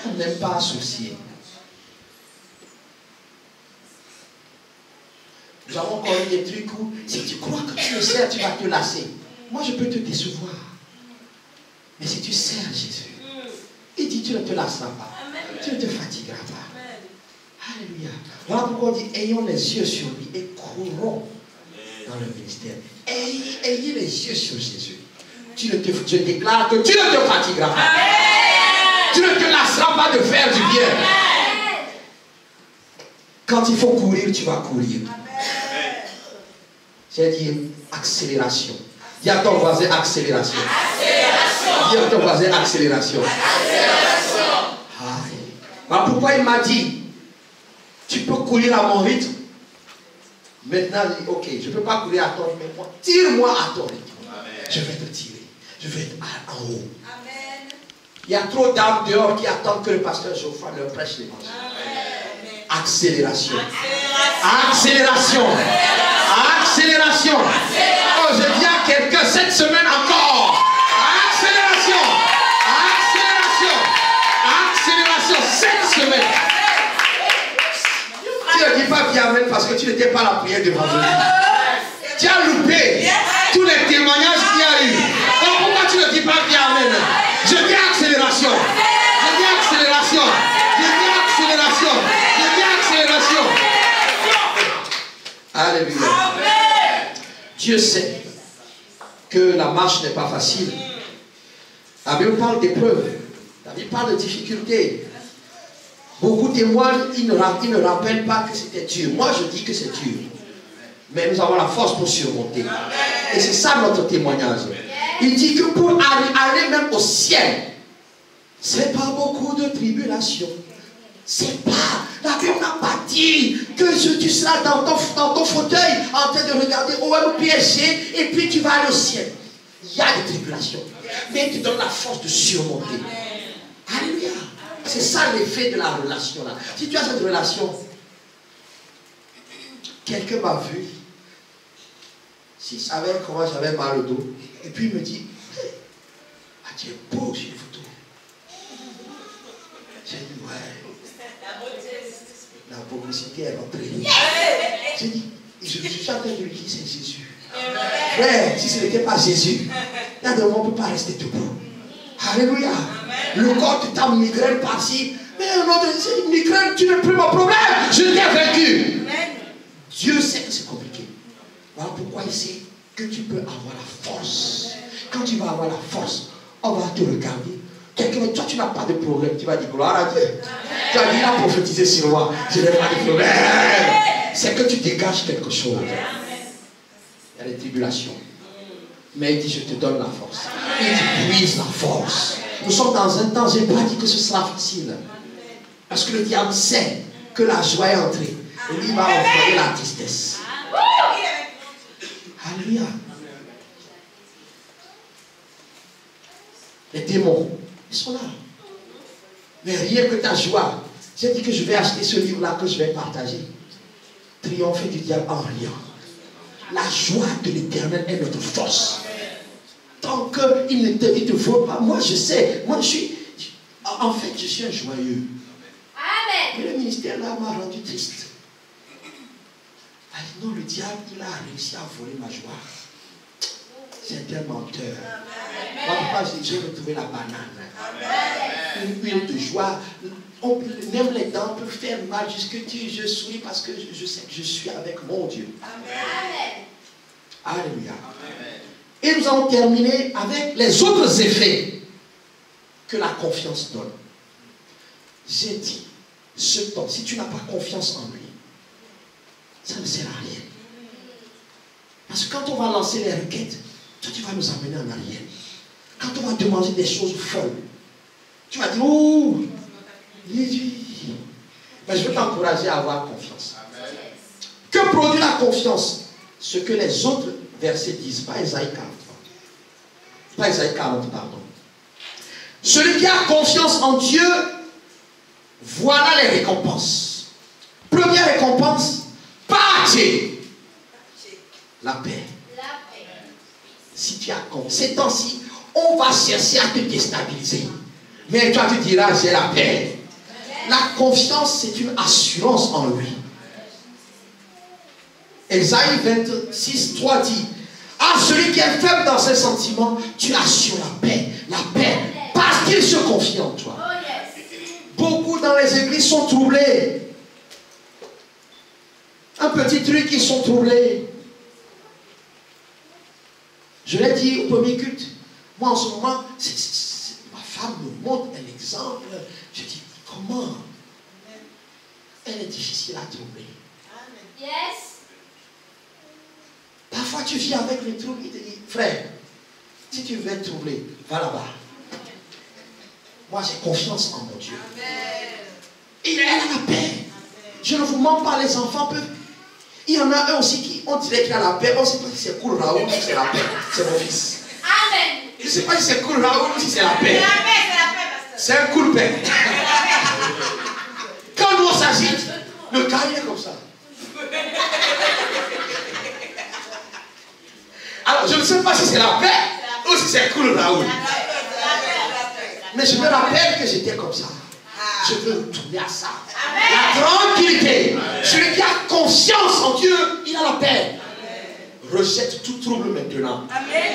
Speaker 1: On n'aime pas associer. Nous avons encore eu des trucs où, si tu crois que tu le sers, tu vas te lasser. Moi, je peux te décevoir. Mais si tu sers Jésus, il dit, tu ne te lasseras pas. Tu ne te fatigueras pas. Alléluia. Voilà pourquoi on dit, ayons les yeux sur lui et courons dans le ministère. Ayez les yeux sur Jésus. Je déclare que tu ne te fatigueras pas. Tu ne te lasseras pas de faire du bien. Quand il faut courir, tu vas courir. J'ai dit accélération. Dis à ton voisin accélération. Dis à ton voisin accélération. Voilà pourquoi il m'a dit, tu peux courir à mon rythme. Maintenant, il dit, ok, je ne peux pas courir à ton rythme, mais tire-moi à ton rythme. Je vais te tirer. Je vais être en haut. Amen. Il y a trop d'âmes dehors qui attendent que le pasteur Geoffroy leur prêche l'évangile. Accélération. Accélération. Accélération. Oh, je dis à quelqu'un cette semaine encore. Accélération. Accélération. Accélération. Cette semaine. Tu ne dis pas bien amen parce que tu n'étais pas à la prière de vendredi. Tu as loupé tous les témoignages qu'il y a eu. Donc pourquoi tu ne dis pas bien amen? Je dis accélération. Je dis accélération. Je dis accélération. Je dis accélération. Alléluia. Dieu sait que la marche n'est pas facile. La Bible parle d'épreuves. La Bible parle de difficultés. Beaucoup témoignent, ils ne rappellent pas que c'était dur. Moi, je dis que c'est dur. Mais nous avons la force pour surmonter. Et c'est ça notre témoignage. Il dit que pour aller même au ciel, c'est pas beaucoup de tribulations. C'est pas. La Bible n'a pas dit que tu seras dans ton fauteuil en train de regarder au PSG et puis tu vas aller au ciel. Il y a des tribulations. Mais il te donne la force de surmonter. Alléluia. C'est ça l'effet de la relation là. Si tu as cette relation, quelqu'un m'a vu. S'il savait comment j'avais mal au dos, et puis il me dit, ah, tu es beau sur les photos. J'ai dit, ouais. La publicité est rentrée. J'ai dit, Je suis en train de lui dire, c'est Jésus. Frère, si ce n'était pas Jésus, il y a des moments où on ne peut pas rester debout. Alléluia. Le corps de ta migraine par-ci. Mais non, migraine, tu n'es plus mon problème. Je t'ai vaincu. Dieu sait que c'est compliqué. Voilà pourquoi il sait que tu peux avoir la force. Quand tu vas avoir la force, on va te regarder. Quelqu'un, toi, tu n'as pas de problème. Tu vas dire gloire à Dieu. Tu vas dire, il a prophétisé sur moi. Je n'ai pas de problème. C'est que tu dégages quelque chose. Il y a des tribulations. Mais il dit, je te donne la force. Il dit, puise la force. Nous sommes dans un temps, je n'ai pas dit que ce sera facile. Parce que le diable sait que la joie est entrée. Et lui va envoyer la tristesse. Alléluia. Les démons, ils sont là. Mais rien que ta joie. J'ai dit que je vais acheter ce livre-là que je vais partager. Triompher du diable en rien. La joie de l'Éternel est notre force. Tant qu'il ne te faut pas, moi je sais, moi je suis, en fait je suis un joyeux. Amen. Mais le ministère là m'a rendu triste. Ah, non, le diable il a réussi à voler ma joie. C'est un menteur. Moi, pourquoi j'ai retrouvé la banane? Une huile de joie. Même les dents peuvent faire mal jusque je souris parce que je sais que je suis avec mon Dieu. Amen. Alléluia. Amen. Et nous allons terminer avec les autres effets que la confiance donne. J'ai dit, ce temps, si tu n'as pas confiance en lui, ça ne sert à rien. Parce que quand on va lancer les requêtes, toi tu vas nous amener en arrière. Quand on va demander des choses folles, tu vas dire, oh, mais je veux t'encourager à avoir confiance. Amen. Que produit la confiance? Ce que les autres versets disent, pas Isaïe 40. Pas Isaïe 40, pardon. Celui qui a confiance en Dieu, voilà les récompenses. Première récompense, pâté. La paix. Si tu as confiance, ces temps-ci, on va chercher à te déstabiliser. Mais toi, tu diras, j'ai la paix. La confiance, c'est une assurance en lui. Ésaïe 26, 3 dit, à celui qui est faible dans ses sentiments, tu assures la paix, parce qu'il se confie en toi. Beaucoup dans les églises sont troublés. Un petit truc, ils sont troublés. Je l'ai dit au premier culte. Moi, en ce moment, ma femme me montre un exemple. Je dis, comment? Elle est difficile à troubler. Yes. Parfois, tu vis avec les troubles. Il te dit, frère, si tu veux être troublé, va là-bas. Moi, j'ai confiance en mon Dieu. Il a la paix. Je ne vous mens pas, les enfants peuvent. Il y en a un aussi qui, on dirait qu'il a la paix. On ne sait pas si c'est cool Raoul ou si c'est la paix. C'est mon fils. Amen. Je ne sais pas si c'est cool Raoul ou si c'est la paix. C'est un cool paix. Quand nous on s'agite, le gars il est comme ça. Alors je ne sais pas si c'est la paix ou si c'est cool Raoul. Mais je me rappelle que j'étais comme ça. Je veux retourner à ça. La tranquillité. Celui qui a confiance en Dieu, il a la paix. Rejette tout trouble maintenant.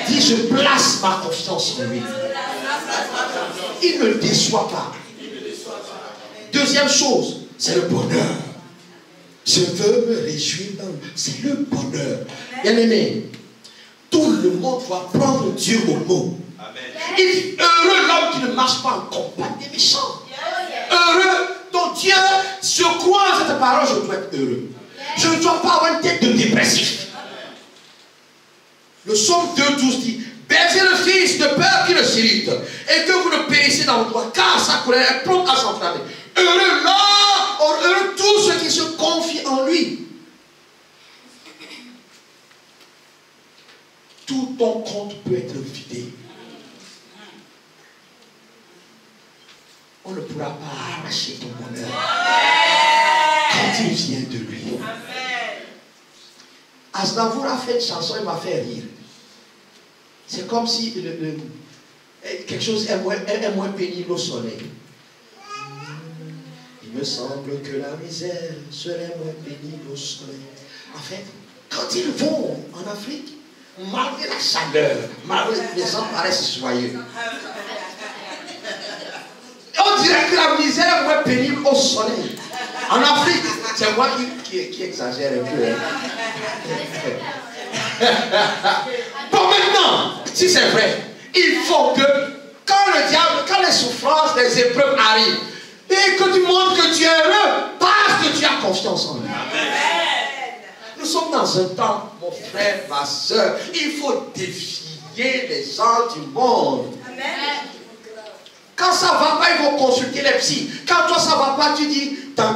Speaker 1: Dis, je place ma confiance en lui. Il ne le déçoit pas. Deuxième chose, c'est le bonheur. Je veux me réjouir dans lui. C'est le bonheur. Bien aimé, tout le monde doit prendre Dieu au mot. Il dit, heureux l'homme qui ne marche pas en compagnie des méchants. Heureux, donc Dieu, je crois en cette parole, je dois être heureux. Je ne dois pas avoir une tête de dépressif. Le psaume 2,12 dit, bercez le fils de peur qui le s'irrite, et que vous ne périssez dans le droit, car sa colère est prompte à s'enflammer. Heureux l'homme, heureux tous ceux qui se confient en lui. Tout ton compte peut être vidé. On ne pourra pas arracher ton bonheur quand il vient de lui. Aznavour a fait une chanson, il m'a fait rire. C'est comme si quelque chose est moins pénible au soleil. Il me semble que la misère serait moins pénible au soleil. En fait, Quand ils vont en Afrique, malgré la chaleur, malgré les gens paraissent joyeux. On dirait que la misère est moins pénible au soleil. En Afrique, c'est moi qui exagère un peu. Bon, maintenant, si c'est vrai, il faut que quand les souffrances, les épreuves arrivent, et que tu montres que tu es heureux parce que tu as confiance en lui. Nous sommes dans un temps, mon frère, ma soeur, il faut défier les gens du monde. Amen. Quand ça ne va pas, ils vont consulter les psys. Quand toi ça ne va pas, tu dis tant.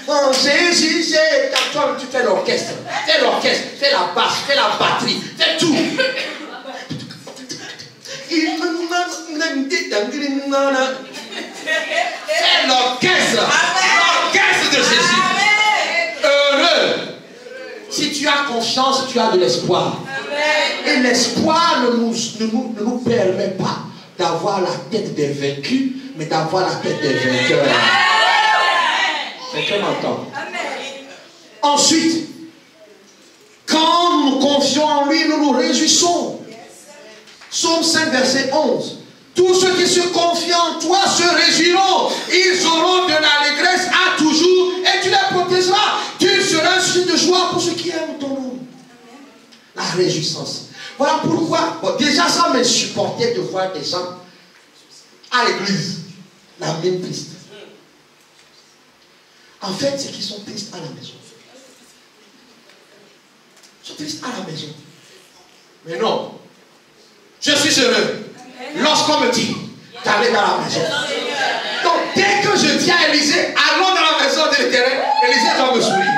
Speaker 1: Oh Jésus, quand toi tu fais l'orchestre. Fais l'orchestre, fais la basse, fais la batterie, fais tout. Fais l'orchestre. L'orchestre de Jésus. Heureux. Si tu as confiance, tu as de l'espoir. Et l'espoir ne nous permet pas d'avoir la tête des vaincus, mais d'avoir la tête des vainqueurs. Quelqu'un m'entend? Ensuite, quand nous confions en lui, nous nous réjouissons. Psaume 5, verset 11. Tous ceux qui se confient en toi se réjouiront. Ils auront de l'allégresse à toujours et tu les protégeras. Tu seras un sujet de joie pour ceux qui aiment ton nom. La réjouissance. Voilà pourquoi, bon, déjà ça m'insupportait de voir des gens à l'église, la même triste. En fait, c'est qu'ils sont tristes à la maison. Ils sont tristes à la maison. Mais non, je suis heureux lorsqu'on me dit d'aller dans la maison. Donc, dès que je dis à Élisée, allons dans la maison de l'Éternel, Élisée doit me sourire.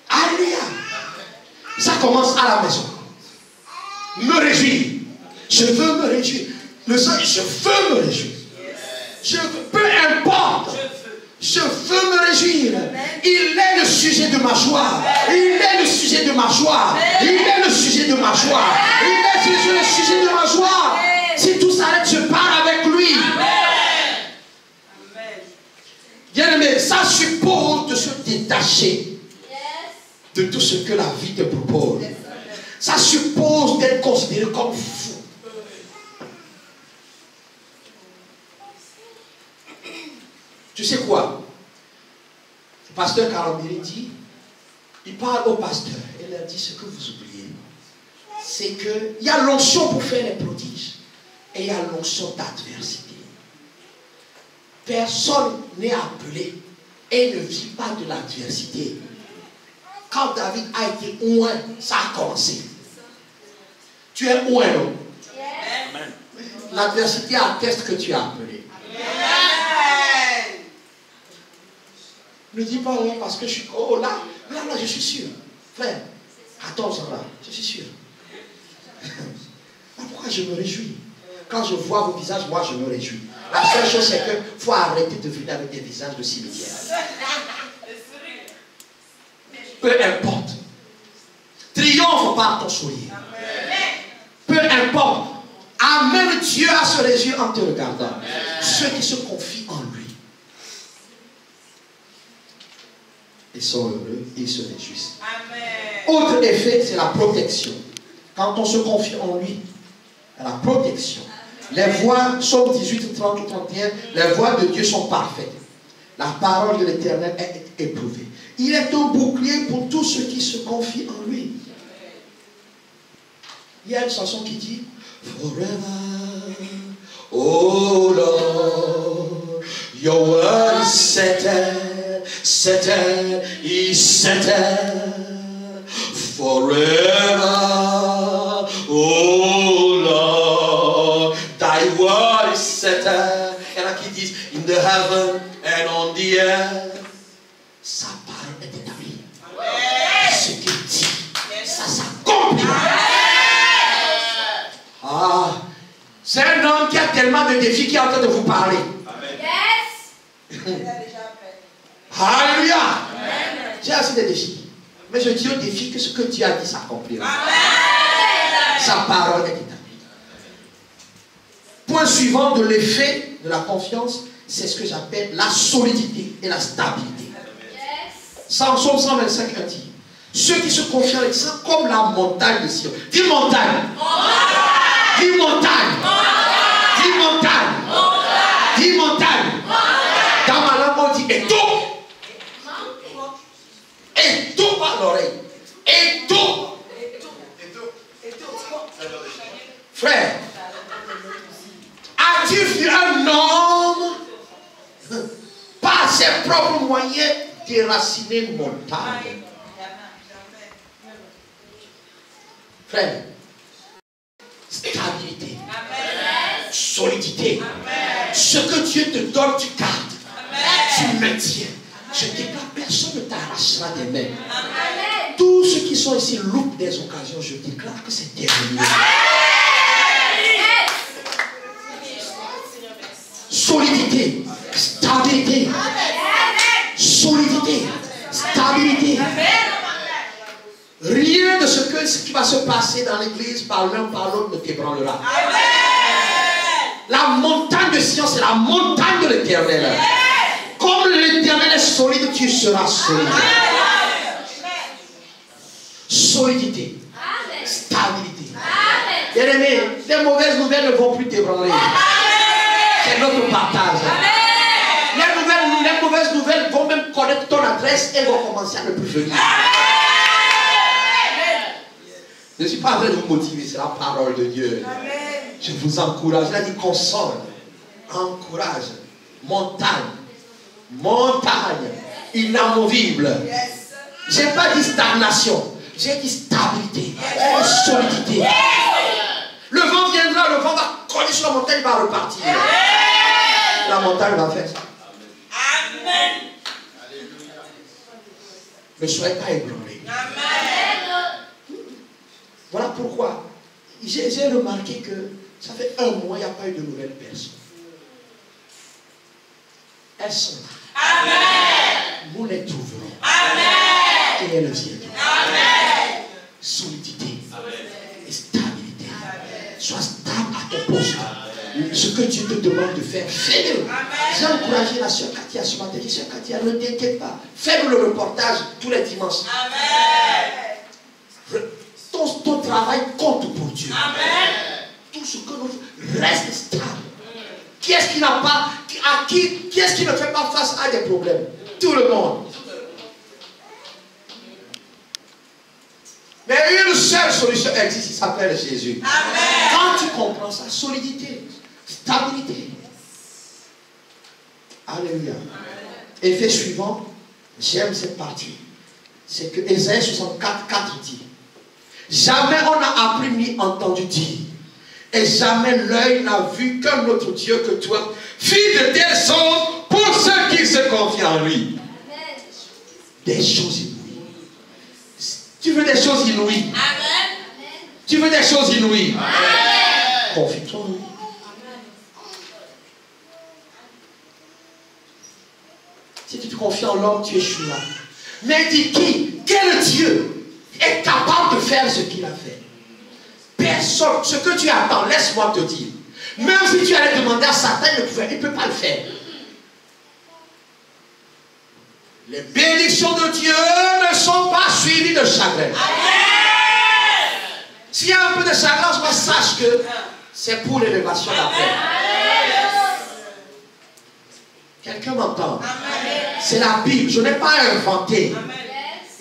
Speaker 1: Alléluia. Ça commence à la maison. Me réjouir. Je veux me réjouir. Le sang, je veux me réjouir. Je veux, peu importe. Je veux me réjouir. Il est le sujet de ma joie. Il est le sujet de ma joie. Il est le sujet de ma joie. Il est le sujet de ma joie. Si tout s'arrête, je pars avec lui. Bien aimé, ça suppose de se détacher de tout ce que la vie te propose. Ça suppose d'être considéré comme fou. Tu sais quoi? Le pasteur Carambiri dit, il parle au pasteur et leur dit ce que vous oubliez. C'est qu'il y a l'onction pour faire les prodiges et il y a l'onction d'adversité. Personne n'est appelé et ne vit pas de l'adversité. Quand David a été oint, ça a commencé. Tu es oint, non? L'adversité atteste que tu es appelé. Ne dis pas ouais parce que je suis... Oh là, je suis sûr. Frère, 14 ans là, je suis sûr. Pourquoi je me réjouis? Quand je vois vos visages, moi je me réjouis. La seule chose c'est qu'il faut arrêter de venir avec des visages de cimetière. Peu importe. Triomphe par ton sourire. Peu importe. Amène Dieu à se réjouir en te regardant. Ceux qui se confient en lui. Ils sont heureux, ils se réjouissent. Autre effet, c'est la protection. Quand on se confie en lui, la protection. Les voies, Psaume 18, 30 ou 31, les voies de Dieu sont parfaites. La parole de l'Éternel est éprouvée. Il est un bouclier pour tous ceux qui se confient en lui. Il y a une chanson qui dit Forever, oh Lord, your word is settled, settled, is settled. Forever, oh Lord, thy word is settled. Et là qui disent in the heaven and on the earth. Sa parole est établie. Ce qu'il dit, ça s'accomplit. Ah, c'est un homme qui a tellement de défis qui est en train de vous parler. Yes. Alléluia. J'ai assez de défis. Mais je dis aux défis que ce que Dieu a dit s'accomplira. Sa parole est établie. Point suivant de l'effet de la confiance, c'est ce que j'appelle la solidité et la stabilité. Psaume 125 a dit, ceux qui se confient avec ça comme la montagne de Sion. Dis montagne. Dis montagne. Dis montagne. Dis montagne. Dans ma langue, on dit et tout. Et tout par l'oreille. Et tout. Frère, as-tu vu un homme par ses propres moyens déraciner une montagne? Frère, stabilité, solidité. Ce que Dieu te donne, tu gardes, tu maintiens. Je déclare, personne ne t'arrachera des mains. Tous ceux qui sont ici loupent des occasions, je déclare que c'est terminé. Solidité, stabilité, solidité, stabilité. Rien de ce qui va se passer dans l'église par l'un par l'autre ne t'ébranlera. La montagne de Sion, c'est la montagne de l'Éternel. Comme l'Éternel est solide, tu seras solide. Solidité, stabilité. Bien-aimés, les mauvaises nouvelles ne vont plus t'ébranler. C'est notre partage. Les mauvaises nouvelles vont même connaître ton adresse et vont commencer à ne plus venir. Je ne suis pas en train de vous motiver, c'est la parole de Dieu. Je vous encourage. Il a dit console, encourage, montagne, montagne, inamovible. Je n'ai pas dit stagnation, j'ai dit stabilité, solidité. Le vent viendra, le vent va coller sur la montagne, il va repartir. La montagne va faire ça. Amen. Ne soyez pas ébranlés. Voilà pourquoi j'ai remarqué que ça fait un mois, il n'y a pas eu de nouvelles personnes. Elles sont là. Amen. Nous les trouverons. Amen. Et elles viendront. Amen. Solidité. Amen. Et stabilité. Amen. Sois stable à ton poste. Amen. Ce que Dieu te demande de faire, fais-le. J'ai encouragé la sœur Katia ce matin. Je dis, sœur Katia, ne t'inquiète pas. Fais-le le reportage tous les dimanches. Amen. Ton travail compte pour Dieu. Amen. Tout ce que nous reste stable. Qui est-ce qui n'a pas, qui est-ce qui ne fait pas face à des problèmes? Tout le monde. Mais une seule solution existe, il s'appelle Jésus. Amen. Quand tu comprends ça, solidité, stabilité. Alléluia. Effet suivant, j'aime cette partie. C'est que Ésaïe 64, 4 dit, jamais on n'a appris ni entendu dire, et jamais l'œil n'a vu qu'un autre Dieu que toi, fit de telles choses pour ceux qui se confient en lui. Amen. Des choses inouïes. Tu veux des choses inouïes? Amen. Tu veux des choses inouïes? Amen. Confie-toi en lui. Si tu te confies en l'homme, tu échoueras. Mais dis qui? Quel Dieu est capable de faire ce qu'il a fait? Personne. Ce que tu attends, laisse-moi te dire. Même si tu allais demander à Satan, il ne peut pas le faire. Les bénédictions de Dieu ne sont pas suivies de chagrin. S'il y a un peu de chagrin, sache que c'est pour l'élévation d'après. Quelqu'un m'entend? C'est la Bible, je n'ai pas inventé.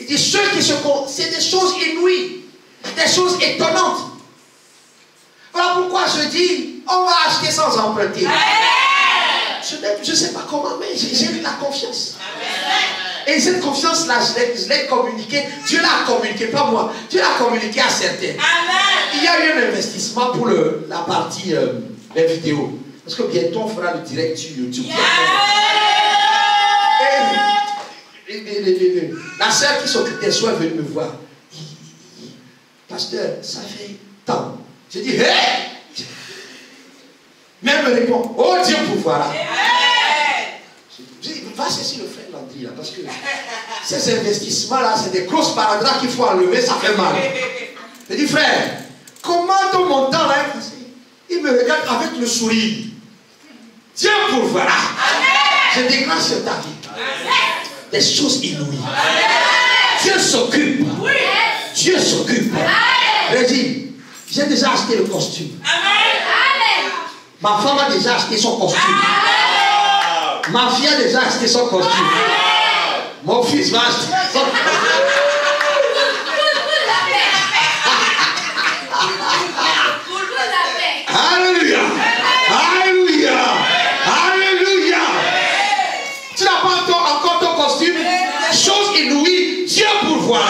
Speaker 1: Il dit ceux qui se confient, c'est des choses inouïes, des choses étonnantes. Voilà pourquoi je dis, on va acheter sans emprunter. Je ne sais pas comment, mais j'ai eu la confiance. Et cette confiance-là, je l'ai communiquée. Dieu l'a communiquée, pas moi. Dieu l'a communiquée à certains. Il y a eu un investissement pour la partie les vidéos. Parce que bientôt on fera le direct sur YouTube. La sœur qui s'occupe des soins est venue me voir. Pasteur, ça fait tant. Je dis, hé! Même me répond, oh Dieu pouvoir. Je dis, va chercher le frère Landry là, parce que ces investissements-là, c'est des grosses paradras qu'il faut enlever, ça fait mal. Je dis, frère, comment ton montant là est passé? Il me regarde avec le sourire. Dieu pourvoira. Je déclare sur ta vie. des choses inouïes. Dieu s'occupe. Dieu s'occupe. Régis, j'ai déjà acheté le costume. Ma femme a déjà acheté son costume. Ma fille a déjà acheté son costume. Mon fils va acheter son costume. Alléluia. Alléluia. Alléluia. Tu n'as pas encore ton costume. Chose inouïe, Dieu pourvoit.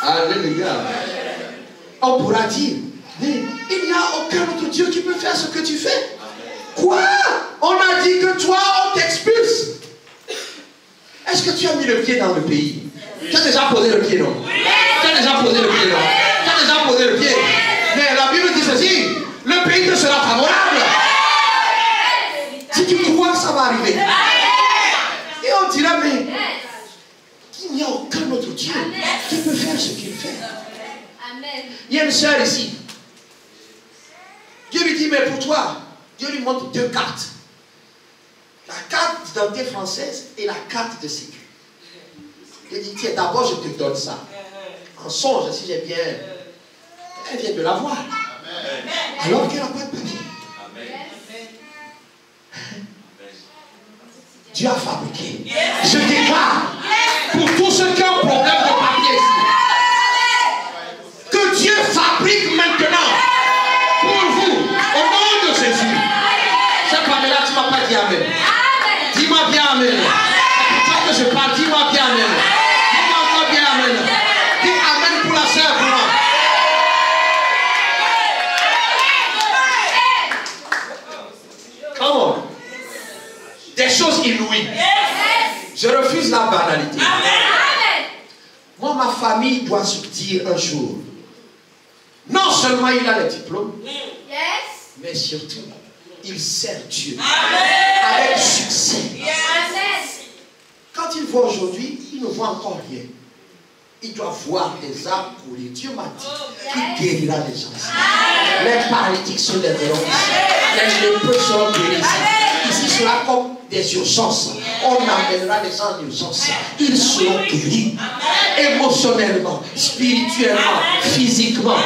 Speaker 1: Alléluia. On pourra dire, mais il n'y a aucun autre Dieu qui peut faire ce que tu fais. Quoi? On a dit que toi, on t'expulse. Est-ce que tu as mis le pied dans le pays? Tu as déjà posé le pied, non? Tu as déjà posé le pied, non? Tu as déjà posé le pied. Mais la Bible dit ceci, le pays te sera favorable. Si tu crois que ça va arriver. Et on dira, mais il n'y a aucun autre Dieu qui peut faire ce qu'il fait. Il y a une sœur ici. Dieu lui dit, mais pour toi, Dieu lui montre deux cartes. La carte d'identité française et la carte de sécu. Il dit, tiens, d'abord je te donne ça. En songe, si j'ai bien... Elle vient de l'avoir. Alors qu'elle n'a pas de papier. Dieu a fabriqué. Je déclare pour tous ceux qui ont un problème de papier ici, que Dieu fabrique maintenant pour vous, au nom de Jésus. Cette Pamela, tu ne m'as pas dit Amen. Dis-moi bien Amen. C'est pour toi que je parle, dis-moi bien Amen. Dis-moi encore bien Amen. Dis Amen pour la sœur, pour moi. Come on. Des choses inouïes. Je refuse la banalité. Moi, ma famille doit se dire un jour, non seulement il a le diplôme, mais surtout, il sert Dieu avec succès. Quand il voit aujourd'hui, il ne voit encore rien. Il doit voir des âmes courir. Dieu m'a dit qu'il guérira les gens. Les paralytiques se lèveront. Les lépreux seront guéris. Ici sera comme des urgences. On amènera les gens en urgence. Ils seront guéris. Émotionnellement, spirituellement, physiquement.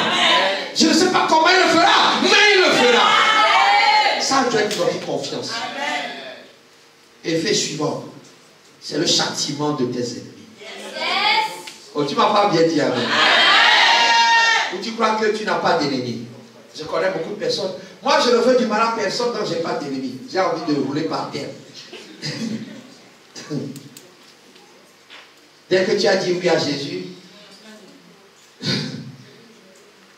Speaker 1: Je ne sais pas comment il le fera, mais il le fera. Ça doit être notre confiance. Effet suivant. C'est le châtiment de tes ennemis. Oh, tu ne m'as pas bien dit Amen. Ou tu crois que tu n'as pas d'ennemis? Je connais beaucoup de personnes. Moi, je ne veux du mal à personne, donc je n'ai pas d'ennemis. J'ai envie de rouler par terre. Dès que tu as dit oui à Jésus,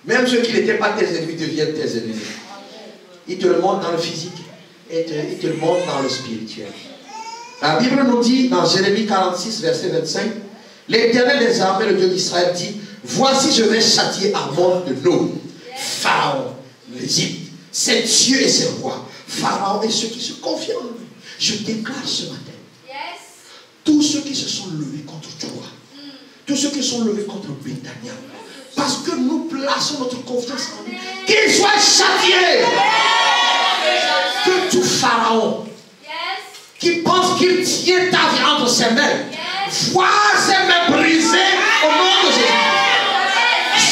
Speaker 1: même ceux qui n'étaient pas tes ennemis deviennent tes ennemis. Ils te le montrent dans le physique et ils te le montrent dans le spirituel. La Bible nous dit dans Jérémie 46, verset 25, l'Éternel des armées, le Dieu d'Israël, dit, voici je vais châtier Amon de l'eau, Pharaon, l'Égypte, ses dieux et ses rois, Pharaon et ceux qui se confient en lui. Je déclare ce matin, tous ceux qui se sont levés contre toi, tous ceux qui sont levés contre Béthania, parce que nous plaçons notre confiance en lui, qu'ils soient châtiés. Que tout Pharaon qui pense qu'il tient ta vie entre ses mains, voit ses mains brisées au nom de Jésus.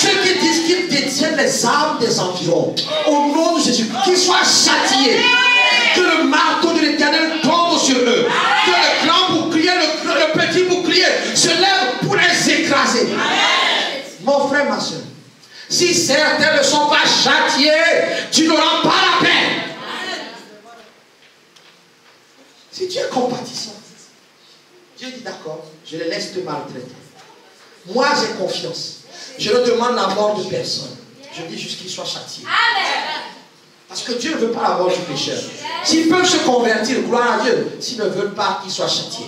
Speaker 1: Ceux qui disent qu'ils détiennent les armes des environs, au nom de Jésus, qu'ils soient châtiés. Que le marteau de l'Éternel tombe sur eux. Que le grand bouclier, le petit bouclier se lève pour les écraser. Mon frère, ma soeur, si certains ne sont pas châtiés, tu n'auras pas la paix. Si tu es compatissant, Dieu dit d'accord, je les laisse te maltraiter. Moi j'ai confiance. Je ne demande la mort de personne. Je dis juste qu'ils soient châtiés. Parce que Dieu ne veut pas la mort du pécheur. S'ils peuvent se convertir, gloire à Dieu. S'ils ne veulent pas, qu'ils soient châtiés.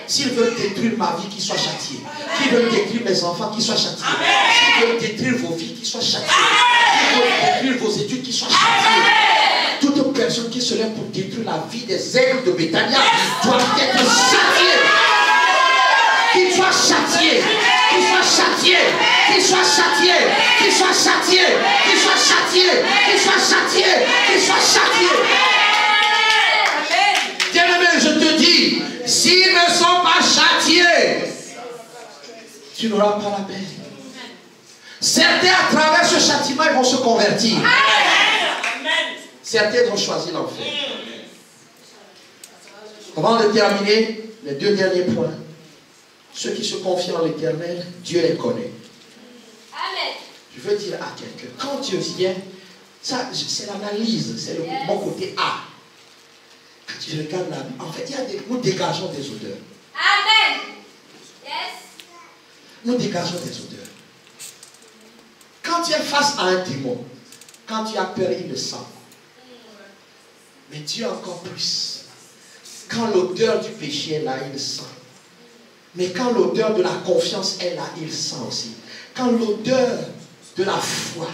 Speaker 1: S'ils veulent détruire ma vie, qu'ils soient châtiés. S'ils veulent détruire mes enfants, qu'ils soient châtiés. S'ils veulent détruire vos vies, qu'ils soient châtiés. S'ils veulent détruire vos études, qu'ils soient châtiés. Toute personne qui se lève pour détruire la vie des aigles de Béthania doit être châtiée. Qu'ils soient châtiés. Qu'ils soient châtiés. Qu'ils soient châtiés. Qu'ils soient châtiés. Qu'ils soient châtiés. Qu'ils soient châtiés. Qu'ils soient châtiés. tu n'auras pas la paix. Certains, à travers ce châtiment, ils vont se convertir. Certains vont choisir l'enfer. Avant de terminer, les deux derniers points. Ceux qui se confient en l'Éternel, Dieu les connaît.
Speaker 3: Amen.
Speaker 1: Je veux dire à quelqu'un, quand Dieu vient, ça, c'est l'analyse, c'est le mon côté A. Quand tu regardes la vie, en fait, nous dégageons des odeurs.
Speaker 3: Amen. Yes.
Speaker 1: Nous dégageons des odeurs. Quand tu es face à un démon, quand tu as peur, il le sent. Mais Dieu encore plus. Quand l'odeur du péché est là, il le sent. Mais quand l'odeur de la confiance est là, il sent aussi. Quand l'odeur de la foi,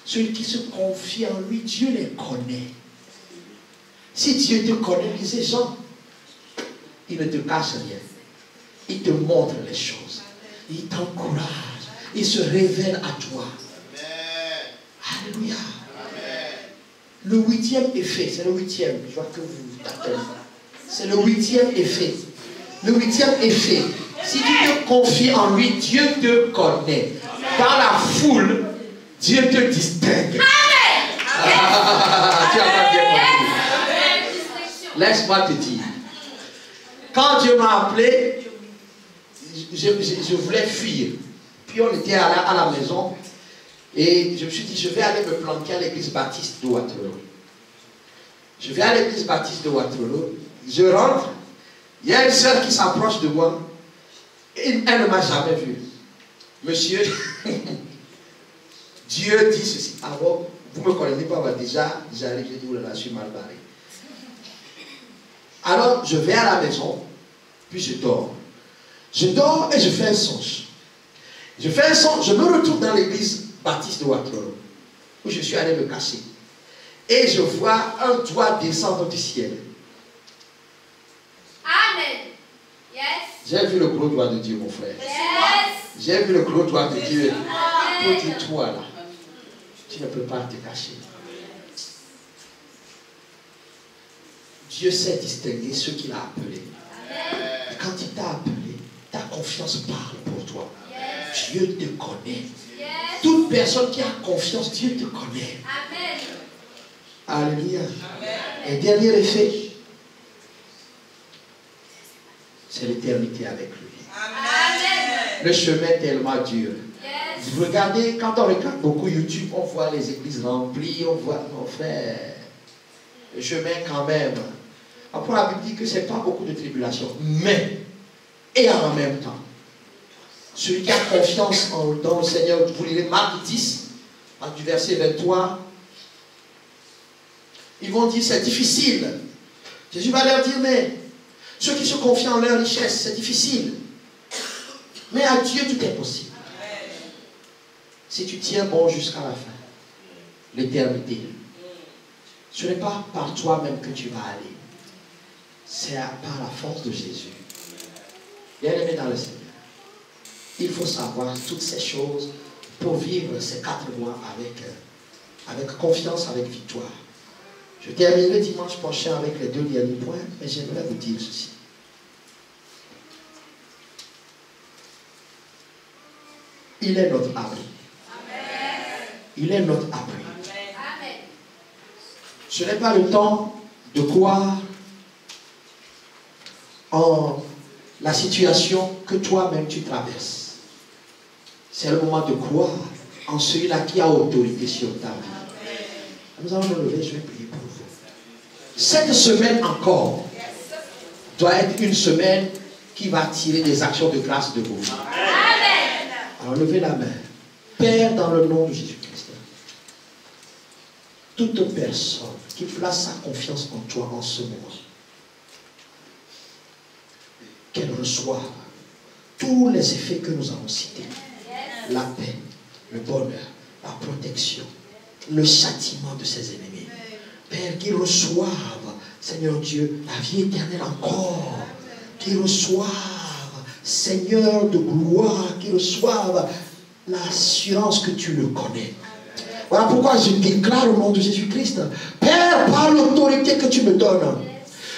Speaker 1: celui qui se confie en lui, Dieu les connaît. Si Dieu te connaît, lisez Jean, il ne te cache rien. Il te montre les choses. Il t'encourage. Il se révèle à toi. Amen. Alléluia. Amen. Le 8e effet, c'est le 8e. Je vois que vous t'attendez. C'est le 8e effet. Le 8e effet. Si tu te confies en lui, Dieu te connaît. Dans la foule, Dieu te distingue.
Speaker 3: Amen.
Speaker 1: Tu as pas bien compris. Laisse-moi te dire. Quand Dieu m'a appelé, je voulais fuir. Puis on était à la maison. Et je me suis dit, je vais aller me planquer à l'église baptiste de Waterloo. Je vais à l'église baptiste de Waterloo. Je rentre. Il y a une soeur qui s'approche de moi. Elle ne m'a jamais vu. Monsieur, Dieu dit ceci. Ah bon, vous ne me connaissez pas, déjà, j'arrive, je dis, oh là là, je suis mal barré. Alors, je vais à la maison, puis je dors. Je dors et je fais un songe. Je fais un songe, je me retrouve dans l'église baptiste de Waterloo, où je suis allé me cacher. Et je vois un doigt descendre du ciel.
Speaker 3: Amen. Yes.
Speaker 1: J'ai vu le gros doigt de Dieu, mon frère.
Speaker 3: Yes.
Speaker 1: J'ai vu le gros doigt de Dieu.
Speaker 3: Amen.
Speaker 1: Pour toi là, tu ne peux pas te cacher. Dieu sait distinguer ceux qu'il a appelés.
Speaker 3: Amen.
Speaker 1: Et quand il t'a appelé, ta confiance parle pour toi.
Speaker 3: Yes.
Speaker 1: Dieu te connaît.
Speaker 3: Yes.
Speaker 1: Toute personne qui a confiance, Dieu te connaît.
Speaker 3: Amen.
Speaker 1: Alléluia. Et dernier effet, c'est l'éternité avec lui.
Speaker 3: Amen.
Speaker 1: Le chemin est tellement dur.
Speaker 3: Yes.
Speaker 1: Vous regardez, quand on regarde beaucoup YouTube, on voit les églises remplies, on voit, mon frère, le chemin quand même. Après, la Bible dit que ce n'est pas beaucoup de tribulation, mais, et en même temps, celui qui a confiance dans le Seigneur, vous lirez Marc 10, du verset 23, ils vont dire c'est difficile. Jésus va leur dire, mais ceux qui se confient en leur richesse, c'est difficile. Mais à Dieu, tout est possible. Si tu tiens bon jusqu'à la fin, l'éternité, ce n'est pas par toi-même que tu vas aller. C'est par la force de Jésus. Bien-aimé dans le Seigneur, il faut savoir toutes ces choses pour vivre ces 4 mois avec confiance, avec victoire. Je terminerai dimanche prochain avec les 2 derniers points, mais j'aimerais vous dire ceci. Il est notre abri. Il est notre abri.
Speaker 3: Amen.
Speaker 1: Ce n'est pas le temps de croire en la situation que toi-même tu traverses. C'est le moment de croire en celui-là qui a autorité sur ta vie. Nous allons nous lever, je vais prier pour vous. Cette semaine encore doit être une semaine qui va tirer des actions de grâce de vous.
Speaker 3: Amen.
Speaker 1: Alors levez la main. Père, dans le nom de Jésus-Christ, toute personne qui place sa confiance en toi en ce moment, qu'elle reçoive tous les effets que nous avons cités. La paix, le bonheur, la protection, le châtiment de ses ennemis. Père, qu'ils reçoivent, Seigneur Dieu, la vie éternelle encore. Qu'ils reçoivent, Seigneur de gloire, qu'ils reçoivent l'assurance que tu le connais. Voilà pourquoi je déclare au nom de Jésus-Christ, Père, par l'autorité que tu me donnes,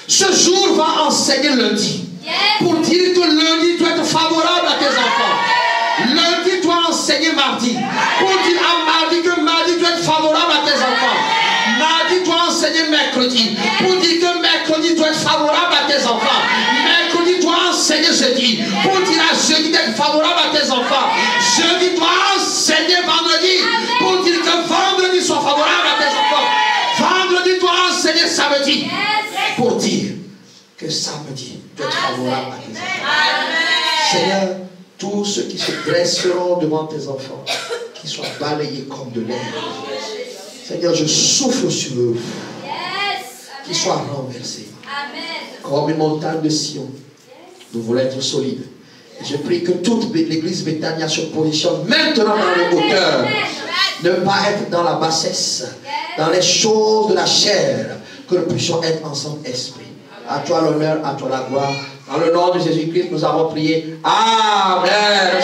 Speaker 1: ce jour va enseigner lundi. Pour dire que lundi doit être favorable à tes enfants. mercredi. Pour dire que mercredi doit être favorable à tes enfants. Mercredi doit enseigner jeudi. Pour dire à jeudi d'être favorable à tes enfants. Jeudi doit enseigner vendredi. Pour dire que vendredi soit favorable à tes enfants. Vendredi doit enseigner samedi. Pour dire que samedi doit être favorable à tes enfants. Seigneur, tous ceux qui se dresseront devant tes enfants, qu'ils soient balayés comme de l'air. Seigneur, je souffle sur eux. Qu'ils soient renversés. Comme une montagne de Sion. Nous voulons être solides. Et je prie que toute l'église Bethania se positionne maintenant dans le hauteur. Ne pas être dans la bassesse, dans les choses de la chair, que nous puissions être ensemble esprit. À toi l'honneur, à toi la gloire. Dans le nom de Jésus-Christ, nous avons prié. Amen.